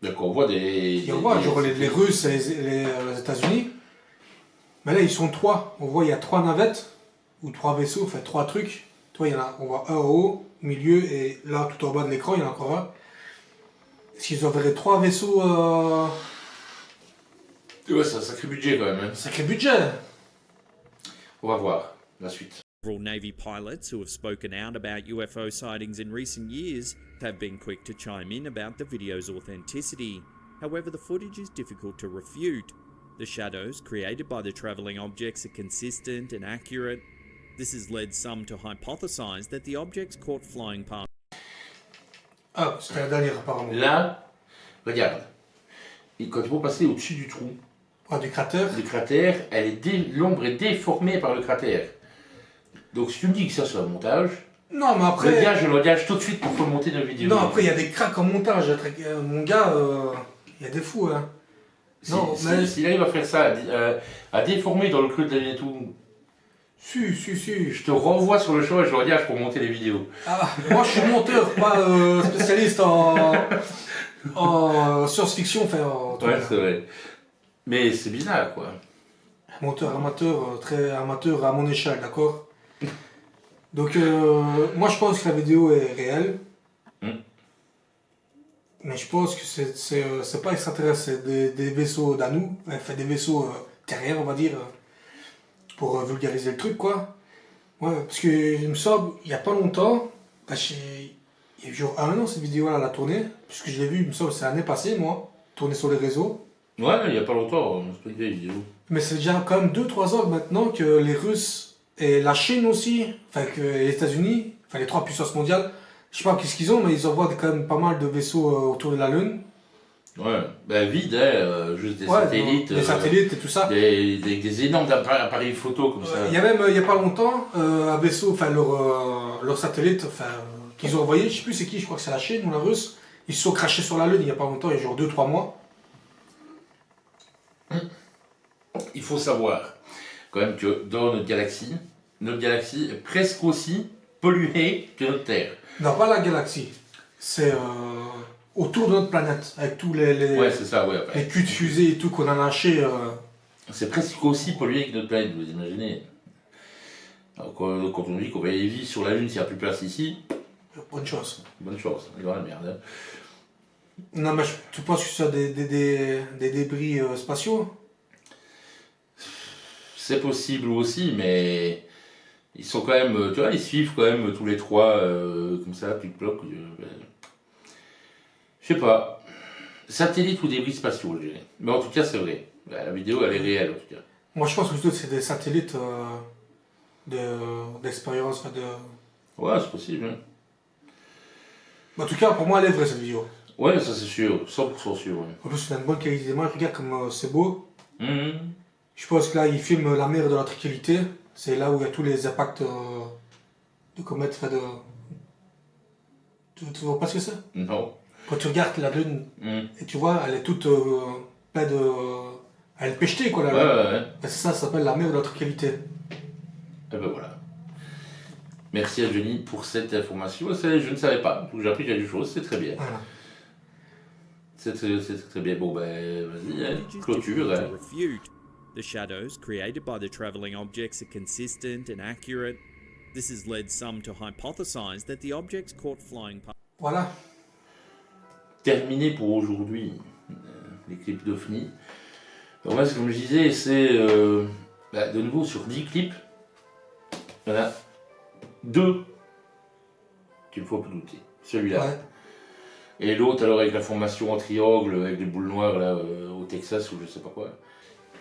Donc on voit des... genre les Russes et les États-Unis. Mais là, ils sont 3. On voit, il y a 3 navettes, ou 3 vaisseaux, enfin 3 trucs. Tu vois, on voit un en haut, au milieu, et là, tout en bas de l'écran, il y en a encore un. S'ils enverraient 3 vaisseaux... Ouais, c'est un sacré budget quand même. Hein. Sacré budget. On va voir la suite. Several Navy pilots who have spoken out about UFO sightings in recent years have been quick to chime in about the video's authenticity. However, the footage is difficult to refute. The shadows created by the travelling objects are consistent and accurate. This has led some to hypothesize that the objects caught flying past. Ah, c'était la dernière apparemment. Là, regarde. Et quand ils vont passer au-dessus du trou, Du cratère. l'ombre est déformée par le cratère. Donc si tu me dis que ça c'est un montage, Non, mais après... je l'engage tout de suite pour monter nos vidéos. Non, après, il y a des cracks en montage. Mon gars, il y a des fous, hein. S'il arrive à faire ça, à déformer dans le creux de la ligne et tout, Si. je te renvoie sur le show et je l'engage pour monter les vidéos. Ah, moi, je suis monteur, pas spécialiste en science-fiction. Ouais, c'est vrai. Mais c'est bizarre, quoi. Monteur amateur, très amateur à mon échelle, d'accord? Donc, moi, je pense que la vidéo est réelle. Mais je pense que c'est pas extraterrestre, c'est des vaisseaux d'Anou, enfin des vaisseaux terriens, on va dire, pour vulgariser le truc, quoi. Ouais, parce que il me semble, il y a pas longtemps, il y a eu genre 1 an cette vidéo-là, elle a tourné, puisque je l'ai vu, il me semble, c'est l'année passée, moi, tournée sur les réseaux. Ouais, il y a pas longtemps, c'est pas une vieille vidéo. Mais c'est déjà quand même 2-3 ans maintenant que les Russes et la Chine aussi, enfin que les États-Unis, enfin les 3 puissances mondiales, je sais pas qu'est-ce qu'ils ont, mais ils envoient quand même pas mal de vaisseaux autour de la Lune. Ouais, ben vide, hein, juste des satellites. Des satellites et tout ça. Des énormes appareils photo comme ça. Il y a même, il y a pas longtemps, un vaisseau, enfin leur satellite, qu'ils ont envoyé, je sais plus c'est qui, je crois que c'est la Chine ou la Russe, ils se sont crachés sur la Lune il y a pas longtemps, il y a genre 2-3 mois. Il faut savoir quand même que dans notre galaxie est presque aussi polluée que notre Terre. Non, pas la galaxie. C'est autour de notre planète, avec tous les Ouais, c'est ça, ouais. les culs de fusée et tout qu'on a lâché. C'est presque aussi pollué que notre planète, vous imaginez. Alors, quand on dit qu'on va aller vivre sur la Lune s'il n'y a plus de place ici, Bonne chance. bonne chance, on est dans la merde. Hein. Non, mais tu penses que c'est des débris spatiaux? C'est possible aussi, mais ils sont quand même, tu vois, ils suivent quand même tous les trois, comme ça, plic-ploc. Je sais pas. Satellite ou débris spatiaux, je dirais. Mais en tout cas, c'est vrai. La vidéo, elle est réelle, en tout cas. Moi, je pense que c'est des satellites d'expérience. Enfin, Ouais, c'est possible. Hein. En tout cas, pour moi, elle est vraie cette vidéo. Ouais, ça c'est sûr, 100% sûr. Ouais. En plus, c'est une bonne qualité d'image. Regarde comme c'est beau. Mhm. Je pense que là, il filme la mer de la Tranquillité. C'est là où il y a tous les impacts de comètes. Enfin, tu vois pas ce que c'est? Non. Quand tu regardes la Lune, Mhm. et tu vois, elle est toute pleine de. Elle est pechetée, quoi, la Ouais, Lune. ouais, ouais. Et ça s'appelle la mer de la Tranquillité. Et ben voilà. Merci à Johnny pour cette information. Je ne savais pas, donc j'ai appris quelque chose, c'est très bien. Voilà. C'est très bien. Bon, ben, vas-y, hein, Footage is clôture. difficult Hein. to refute. The shadows created by the travelling objects are consistent and accurate. This has led some to hypothesize that the objects caught flying past. Voilà. Terminé pour aujourd'hui, les clips d'OVNI. Alors moi, comme je disais, c'est de nouveau sur 10 clips, il y en a 2 qu'il ne faut plus douter. Celui-là. Ouais. Et l'autre, alors avec la formation en triangle, avec des boules noires là, au Texas ou je sais pas quoi.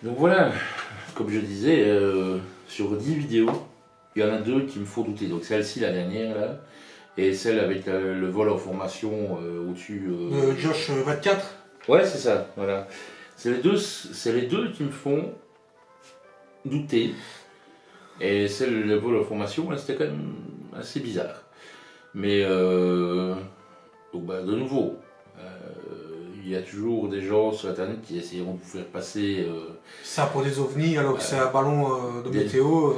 Donc voilà, comme je disais, sur 10 vidéos, il y en a 2 qui me font douter. Donc celle-ci, la dernière là, et celle avec le vol en formation au-dessus. De Josh 24. Ouais, c'est ça, voilà. C'est les deux qui me font douter. Et celle le vol en formation, là, c'était quand même assez bizarre. Mais donc bah, de nouveau, il y a toujours des gens sur internet qui essaieront de vous faire passer. Ça pour des ovnis alors que c'est un ballon de météo.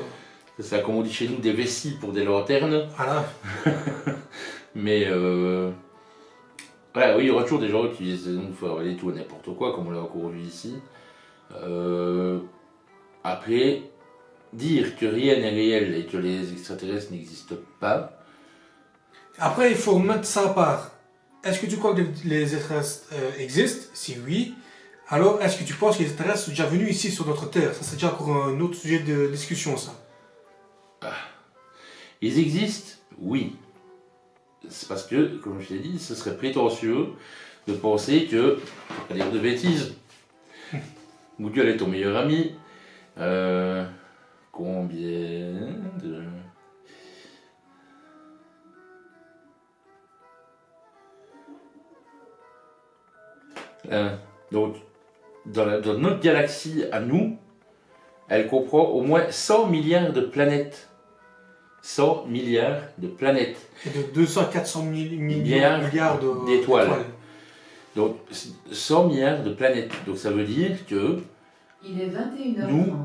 C'est ça, comme on dit chez nous, des vessies pour des lanternes. Voilà. Mais voilà, oui, il y aura toujours des gens qui essaieront de faire avaler tout et n'importe quoi, comme on l'a encore vu ici. Après, dire que rien n'est réel et que les extraterrestres n'existent pas. Après, il faut mettre ça à part. Est-ce que tu crois que les extraterrestres existent? Si oui, alors est-ce que tu penses que les extraterrestres sont déjà venus ici sur notre Terre? Ça, c'est déjà encore un autre sujet de discussion, ça. Ils existent, oui. C'est parce que, comme je l'ai dit, ce serait prétentieux de penser que, faut pas dire de bêtises, Google est ton meilleur ami. Combien de... Donc, dans notre galaxie à nous, elle comprend au moins 100 milliards de planètes. 100 milliards de planètes. Et de 200-400 milliards d'étoiles. Donc 100 milliards de planètes. Donc ça veut dire que Il est 21h30. Nous,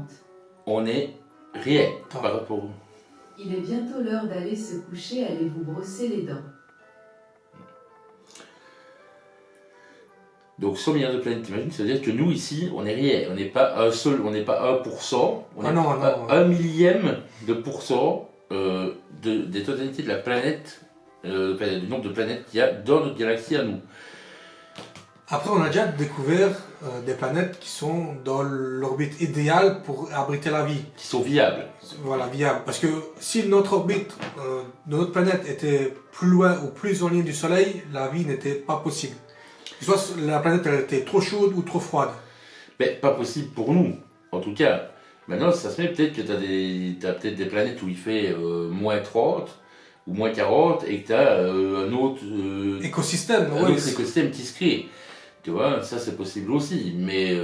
on est rien par rapport. Il est bientôt l'heure d'aller se coucher. Allez vous brosser les dents. Donc 100 milliards de planètes, t'imagines, ça veut dire que nous ici, on n'est rien. On n'est pas un seul, on n'est pas 1%, on est non. un millième de pourcent des totalités de la planète, du nombre de planètes qu'il y a dans notre galaxie à nous. Après, on a déjà découvert des planètes qui sont dans l'orbite idéale pour abriter la vie. Qui sont viables. Voilà, viable. Parce que si notre orbite de notre planète était plus loin ou plus éloignée du Soleil, la vie n'était pas possible. Soit la planète elle était trop chaude ou trop froide. Mais pas possible pour nous, en tout cas. Maintenant, ça se met peut-être que t'as peut-être des planètes où il fait moins 30 ou moins 40 et que t'as un autre écosystème, écosystème qui se crée. Tu vois, ça c'est possible aussi. Mais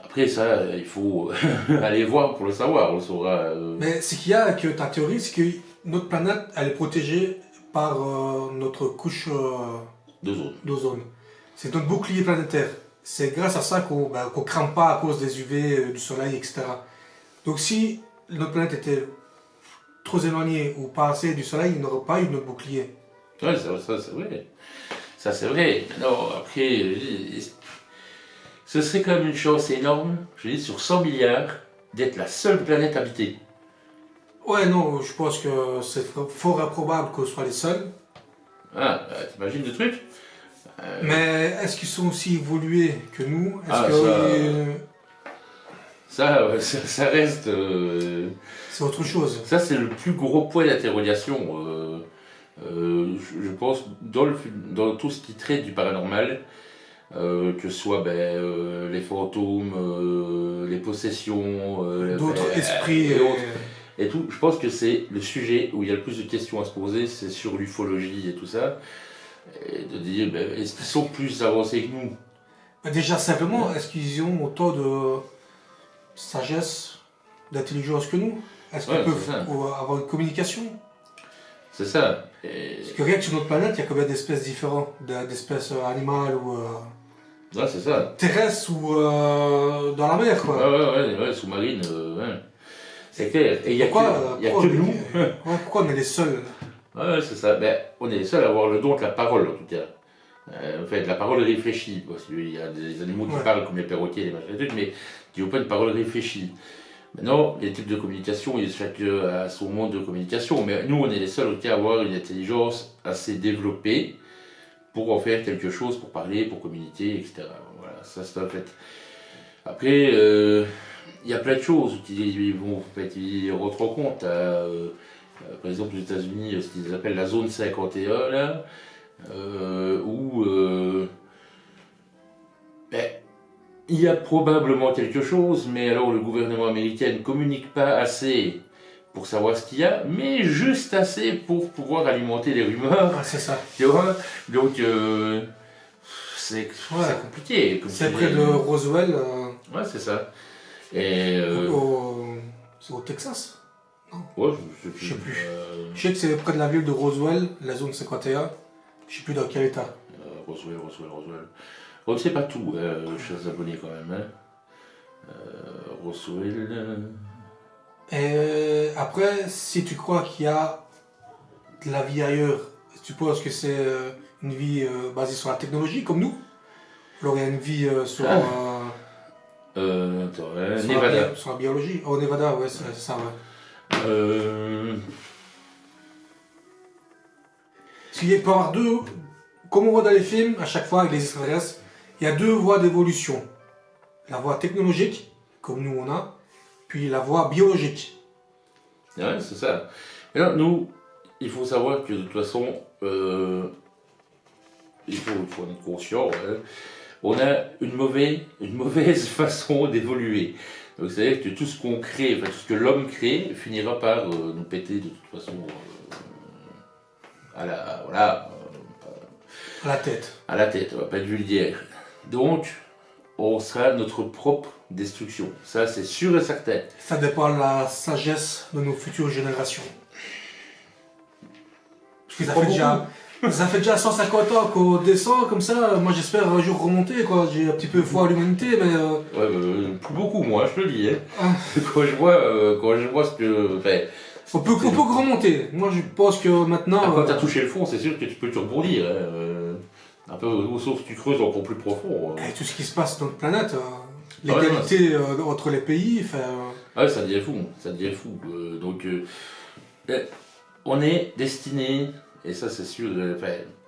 après ça, il faut aller voir pour le savoir, on le saura. Mais ce qu'il y a que ta théorie, c'est que notre planète, elle est protégée par notre couche d'ozone. C'est notre bouclier planétaire. C'est grâce à ça qu'on crame pas à cause des UV, du soleil, etc. Donc si notre planète était trop éloignée ou pas assez du soleil, il n'aurait pas eu notre bouclier. Ouais, ça c'est vrai. Ça c'est vrai. Non, après, ce serait quand même une chance énorme, je dis, sur 100 milliards, d'être la seule planète habitée. Ouais, non, je pense que c'est fort improbable qu'on soit les seuls. Ah, t'imagines le truc? Mais est-ce qu'ils sont aussi évolués que nous? Est-ce Ah, que ça reste... c'est autre chose? Ça, c'est le plus gros point d'interrogation, je pense, dans tout ce qui traite du paranormal, que ce soit les fantômes, les possessions, D'autres esprits et autres. Et tout, je pense que c'est le sujet où il y a le plus de questions à se poser, c'est sur l'ufologie et tout ça. Et de dire, est-ce qu'ils sont plus avancés que nous? Déjà, simplement, est-ce qu'ils ont autant de sagesse, d'intelligence que nous? Est-ce qu'ils peuvent avoir une communication? C'est ça. Parce que rien que sur notre planète, il y a combien d'espèces différentes? D'espèces animales ou Ouais, c'est ça. terrestres ou dans la mer, quoi. Ouais, sous-marine, ouais. C'est clair. Et il n'y a que nous. Pourquoi on est les seuls? Ouais, c'est ça. On est les seuls à avoir le don de la parole, en tout cas. En fait, la parole réfléchie. Parce qu'il y a des animaux qui parlent comme les perroquets, les machins et trucs, mais qui n'ont pas une parole réfléchie. Maintenant, les types de communication, chacun a son monde de communication, mais nous, on est les seuls, en tout cas, à avoir une intelligence assez développée pour en faire quelque chose, pour parler, pour communiquer, etc. Voilà, ça c'est un fait. Après, il y a plein de choses qui vont rentrer en compte. Par exemple, aux États-Unis, ce qu'ils appellent la zone 51, là, où il y a probablement quelque chose, mais alors le gouvernement américain ne communique pas assez pour savoir ce qu'il y a, mais juste assez pour pouvoir alimenter les rumeurs. Ah, c'est ça. Tu vois? Donc, c'est compliqué. C'est près de Roswell. Ouais, c'est ça. Et c'est au Texas? Non. Ouais, je sais plus. Je sais que c'est près de la ville de Roswell, la zone 51. Je sais plus dans quel état. Roswell. On ne sait pas tout, chers abonnés, quand même. Hein. Roswell. Et après, si tu crois qu'il y a de la vie ailleurs, tu penses que c'est une vie basée sur la technologie, comme nous? Alors il y a une vie sur... Nevada. Sur la biologie. Oh, Nevada, ouais, c'est ça, ouais. Parce qu'il peut y avoir deux... Comme on voit dans les films, à chaque fois, avec les extraterrestres, il y a deux voies d'évolution. La voie technologique, comme nous on a, puis la voie biologique. Ouais, c'est ça. Et là, nous, il faut savoir que de toute façon, il faut en être conscient, hein, on a une mauvaise façon d'évoluer. Donc c'est-à-dire que tout ce qu'on crée, enfin tout ce que l'homme crée, finira par nous péter de toute façon à la tête. À la tête, on va pas être vulgaire. Donc, on sera notre propre destruction. Ça, c'est sûr et certain. Ça dépend de la sagesse de nos futures générations. Parce que ça fait déjà 150 ans qu'on descend comme ça. Moi, j'espère un jour remonter, quoi. J'ai un petit peu foi à l'humanité, mais... Ouais, plus beaucoup, moi, je te le dis. Hein. Quand je vois ce que... On peut remonter. Moi, je pense que maintenant... Quand tu as touché le fond, c'est sûr que tu peux te rebondir. Un peu, sauf que tu creuses encore plus profond. Et tout ce qui se passe dans notre planète, l'égalité entre les pays... Ouais, ça devient fou. Donc, on est destiné, et ça c'est sûr,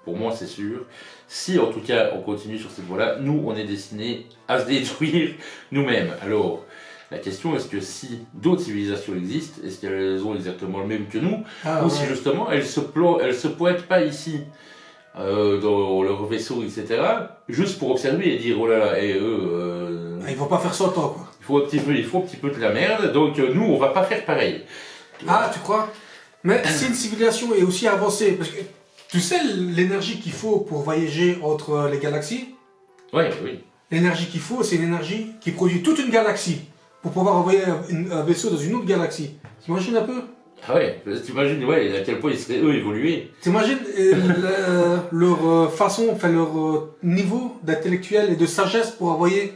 pour moi c'est sûr, si en tout cas on continue sur cette voie-là, nous on est destiné à se détruire nous-mêmes. Alors, la question est-ce que si d'autres civilisations existent, est-ce qu'elles ont exactement le même que nous, ou si justement elles se pointent pas ici dans leur vaisseau, etc., juste pour observer et dire oh là là, et eux... ils vont pas faire ça autant, quoi. Il faut un petit peu de la merde, donc nous on va pas faire pareil. Ah, tu crois? Mais si une civilisation est aussi avancée, parce que tu sais l'énergie qu'il faut pour voyager entre les galaxies? Oui. L'énergie qu'il faut, c'est une énergie qui produit toute une galaxie pour pouvoir envoyer un vaisseau dans une autre galaxie. T'imagines un peu? Ah ouais, t'imagines à quel point ils seraient eux évolués. T'imagines leur façon, enfin leur niveau d'intellectuel et de sagesse pour envoyer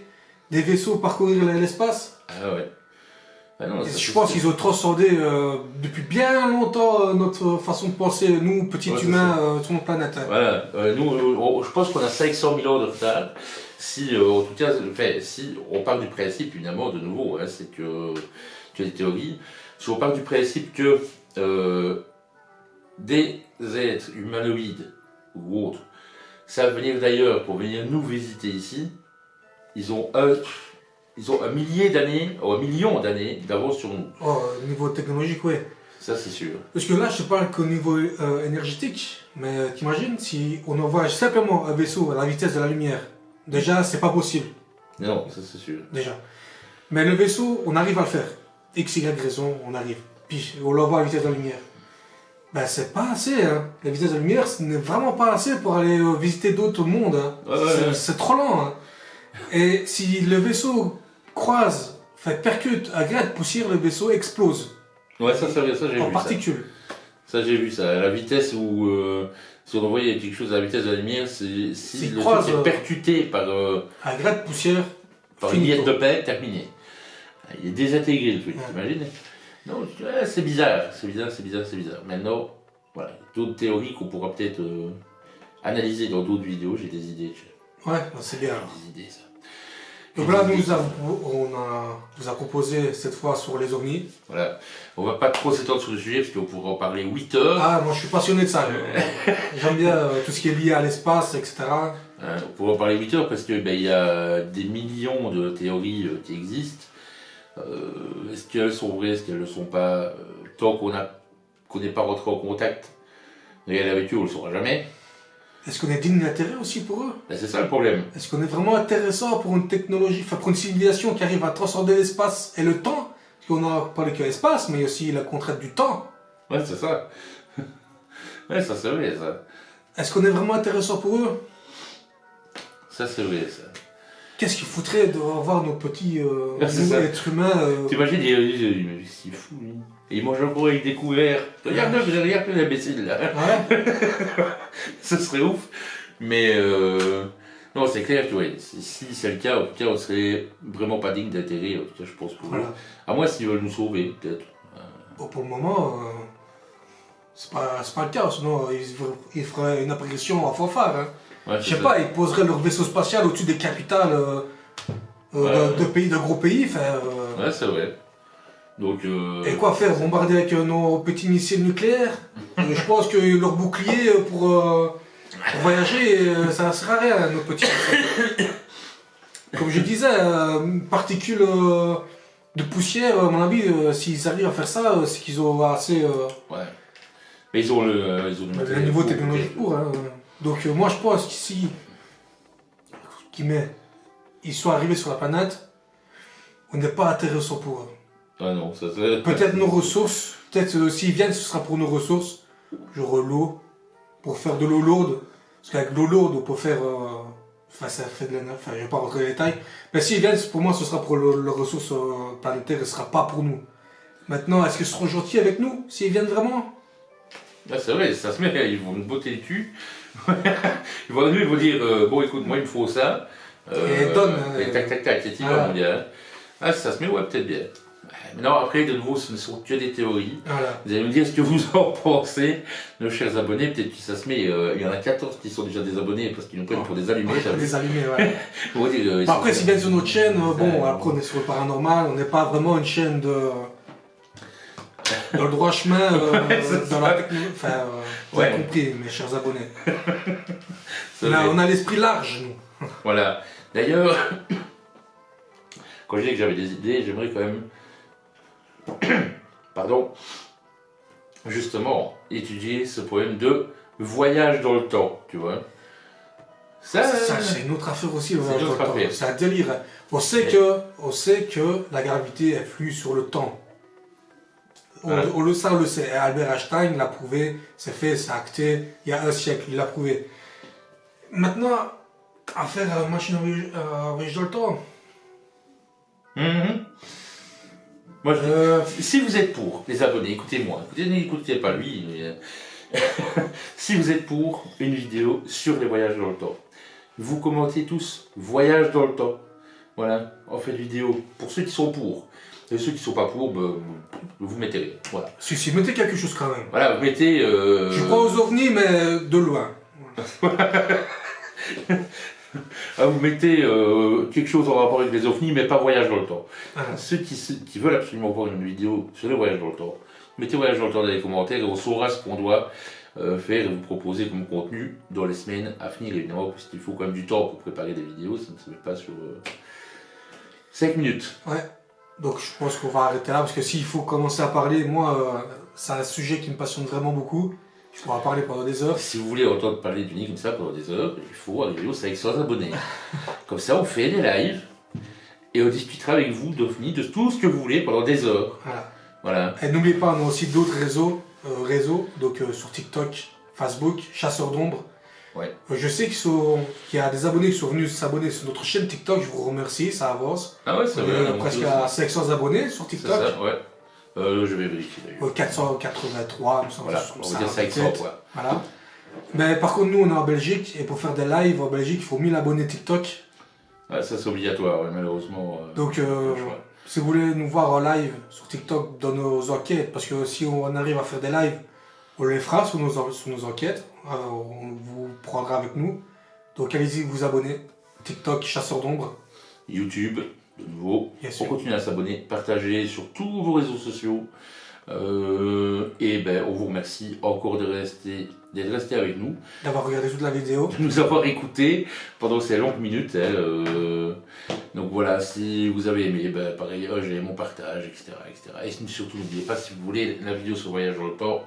des vaisseaux parcourir l'espace? Ah ouais. Ah non, je pense qu'ils ont transcendé depuis bien longtemps notre façon de penser, nous, petits humains, sur notre planète. Voilà, nous, je pense qu'on a 500 000 ans de retard. Si, en tout cas, si on part du principe, évidemment, de nouveau, hein, c'est que tu as des théories. Si on part du principe que des êtres humanoïdes ou autres savent venir d'ailleurs pour venir nous visiter ici, ils ont un millier d'années, ou un million d'années d'avance sur nous. Oh, au niveau technologique, oui. Ça, c'est sûr. Parce que là, je te parle qu'au niveau énergétique, mais t'imagines si on envoie simplement un vaisseau à la vitesse de la lumière, déjà, c'est pas possible. Non, ça, c'est sûr. Déjà. Mais le vaisseau, on arrive à le faire. X, Y raison, on arrive. Puis on l'envoie à la vitesse de la lumière. Ben, c'est pas assez, hein. La vitesse de la lumière, ce n'est vraiment pas assez pour aller visiter d'autres mondes. Hein. Ouais. C'est trop lent. Hein. Et si le vaisseau croise, percute un grain de poussière, le vaisseau explose. Ouais, ça j'ai vu. En particules. Ça, j'ai vu ça. À la vitesse où, si on envoyait quelque chose à la vitesse de la lumière, si le croise, truc est percuté par un grain de poussière, une miette de pain, terminé. Il est désintégré le truc, t'imagines? Non, c'est bizarre. Maintenant, voilà, d'autres théories qu'on pourra peut-être analyser dans d'autres vidéos. J'ai des idées. Ouais, c'est bien. Des idées, ça. Donc là, on vous a proposé cette fois sur les ovnis. Voilà. On va pas trop s'étendre sur le sujet parce qu'on pourra en parler 8 heures. Ah, moi je suis passionné de ça. J'aime bien tout ce qui est lié à l'espace, etc. On pourra en parler 8 heures parce que y a des millions de théories qui existent. Est-ce qu'elles sont vraies, est-ce qu'elles ne le sont pas? Tant qu'on n'est pas rentré en contact réel avec eux, on ne le saura jamais. Est-ce qu'on est digne d'intérêt aussi pour eux? C'est ça le problème. Est-ce qu'on est vraiment intéressant pour une technologie, pour une civilisation qui arrive à transcender l'espace et le temps? Parce qu'on a parlé que l'espace, mais aussi la contrainte du temps. Ouais, c'est ça. Ouais, ça c'est vrai, ça. Est-ce qu'on est vraiment intéressant pour eux? Ça c'est vrai, ça. Qu'est-ce qu'il foutrait de voir nos petits êtres humains T'imagines, c'est fou, lui. Et il mange encore avec des couverts. Regarde l'imbécile, là. Ouais. Ça serait ouf. Mais non, c'est clair que si c'est le cas, en tout cas, on serait vraiment pas digne d'intérêt, en tout cas, je pense pour eux. À moins s'ils veulent nous sauver, peut-être. Bon, pour le moment, c'est pas le cas, sinon ils feraient une apparition en fanfare. Hein. Ouais, je sais pas, ils poseraient leur vaisseau spatial au-dessus des capitales de gros pays. Ouais, c'est vrai. Donc, et quoi faire? Bombarder avec nos petits missiles nucléaires? Je pense que leur bouclier pour voyager, ça ne sert à rien, nos petits missiles. Comme je disais, particules de poussière, à mon avis, s'ils arrivent à faire ça, c'est qu'ils ont assez... Ouais. Mais ils ont le niveau technologique pour. Hein. Donc moi je pense qu'ici, ils sont arrivés sur la planète, on n'est pas intéressant pour eux. Ah non, ça c'est... Peut-être nos ressources, peut-être s'ils viennent ce sera pour nos ressources, genre l'eau, pour faire de l'eau lourde, parce qu'avec l'eau lourde on peut faire... ça fait de l'énergie, je ne vais pas rentrer dans les détails, mais s'ils viennent pour moi ce sera pour leurs ressources planétaires, ce ne sera pas pour nous. Maintenant, est-ce qu'ils seront gentils avec nous, s'ils viennent vraiment? Ah, c'est vrai, ça se met, ils vont nous botter le cul. Ils vont dire, bon écoute, moi il me faut ça. Et donne. Et tac, et tu vas, mon gars. Ah, ça se met, ouais, peut-être bien. Mais non, après, de nouveau, ce ne sont que des théories. Voilà. Vous allez me dire ce que vous en pensez, nos chers abonnés. Peut-être que ça se met, il y en a 14 qui sont déjà des abonnés parce qu'ils nous prennent pour des allumés. Des allumés, ouais. Après, s'ils viennent sur notre chaîne, bon, après on est sur le paranormal, on n'est pas vraiment une chaîne dans le droit chemin, dans la technologie. Enfin, vous avez compris, mes chers abonnés. On a l'esprit large, nous. Voilà. D'ailleurs, quand je dis que j'avais des idées, j'aimerais quand même, justement, étudier ce problème de voyage dans le temps, tu vois. Ça c'est une autre affaire aussi, le voyage dans le temps. C'est un délire. On sait que la gravité influe sur le temps. On le sait. Albert Einstein l'a prouvé, c'est fait, c'est acté, il y a un siècle, il l'a prouvé. Maintenant, à faire une machine à voyage dans le temps. Moi, si vous êtes pour, les abonnés, écoutez-moi, n'écoutez pas lui, mais, si vous êtes pour une vidéo sur les voyages dans le temps, vous commentez tous voyage dans le temps. Voilà, on fait une vidéo pour ceux qui sont pour. Et ceux qui ne sont pas pour, vous mettez. Voilà. Si, mettez quelque chose quand même. Voilà, vous mettez. Je crois aux ovnis, mais de loin. Ah, vous mettez quelque chose en rapport avec les ovnis, mais pas voyage dans le temps. Voilà. Ceux qui veulent absolument voir une vidéo sur le voyage dans le temps, mettez voyage dans le temps dans les commentaires et on saura ce qu'on doit faire et vous proposer comme contenu dans les semaines à venir, évidemment, parce qu'il faut quand même du temps pour préparer des vidéos, ça ne se met pas sur 5 minutes. Ouais. Donc je pense qu'on va arrêter là parce que s'il faut commencer à parler, moi, c'est un sujet qui me passionne vraiment beaucoup. Je pourrais parler pendant des heures. Si vous voulez entendre parler d'Uni comme ça pendant des heures, il faut arriver aux 500 abonnés. Comme ça, on fait des lives et on discutera avec vous d'OVNI, de tout ce que vous voulez pendant des heures. Voilà. Voilà. Et n'oubliez pas, on a aussi d'autres réseaux, donc sur TikTok, Facebook, Chasseurs d'ombre. Ouais. Je sais qu'il y a des abonnés qui sont venus s'abonner sur notre chaîne TikTok, je vous remercie, ça avance. Ah ouais, c'est On vrai. est presque à 500 abonnés sur C'est TikTok. ça, ouais. Je vais vérifier d'ailleurs. 483, nous sommes Voilà, on va dire 500 quoi. Voilà. Mais par contre, nous on est en Belgique et pour faire des lives en Belgique, il faut 1000 abonnés TikTok. Ouais, ça c'est obligatoire, ouais, malheureusement. Donc, si vous voulez nous voir en live sur TikTok dans nos enquêtes, parce que si on arrive à faire des lives, on les fera sur nos enquêtes, on vous prendra avec nous. Donc allez-y vous abonner. TikTok, Chasseurs d'ombre. YouTube, de nouveau. Bien On sûr. continue à s'abonner, partager sur tous vos réseaux sociaux. Et ben, on vous remercie encore d'être resté avec nous, D'avoir regardé toute la vidéo. de nous avoir écoutés pendant ces longues minutes. Donc voilà, si vous avez aimé, ben, pareil, j'aime, mon partage, etc., etc. Et surtout, n'oubliez pas, si vous voulez la vidéo sur Voyage dans le temps,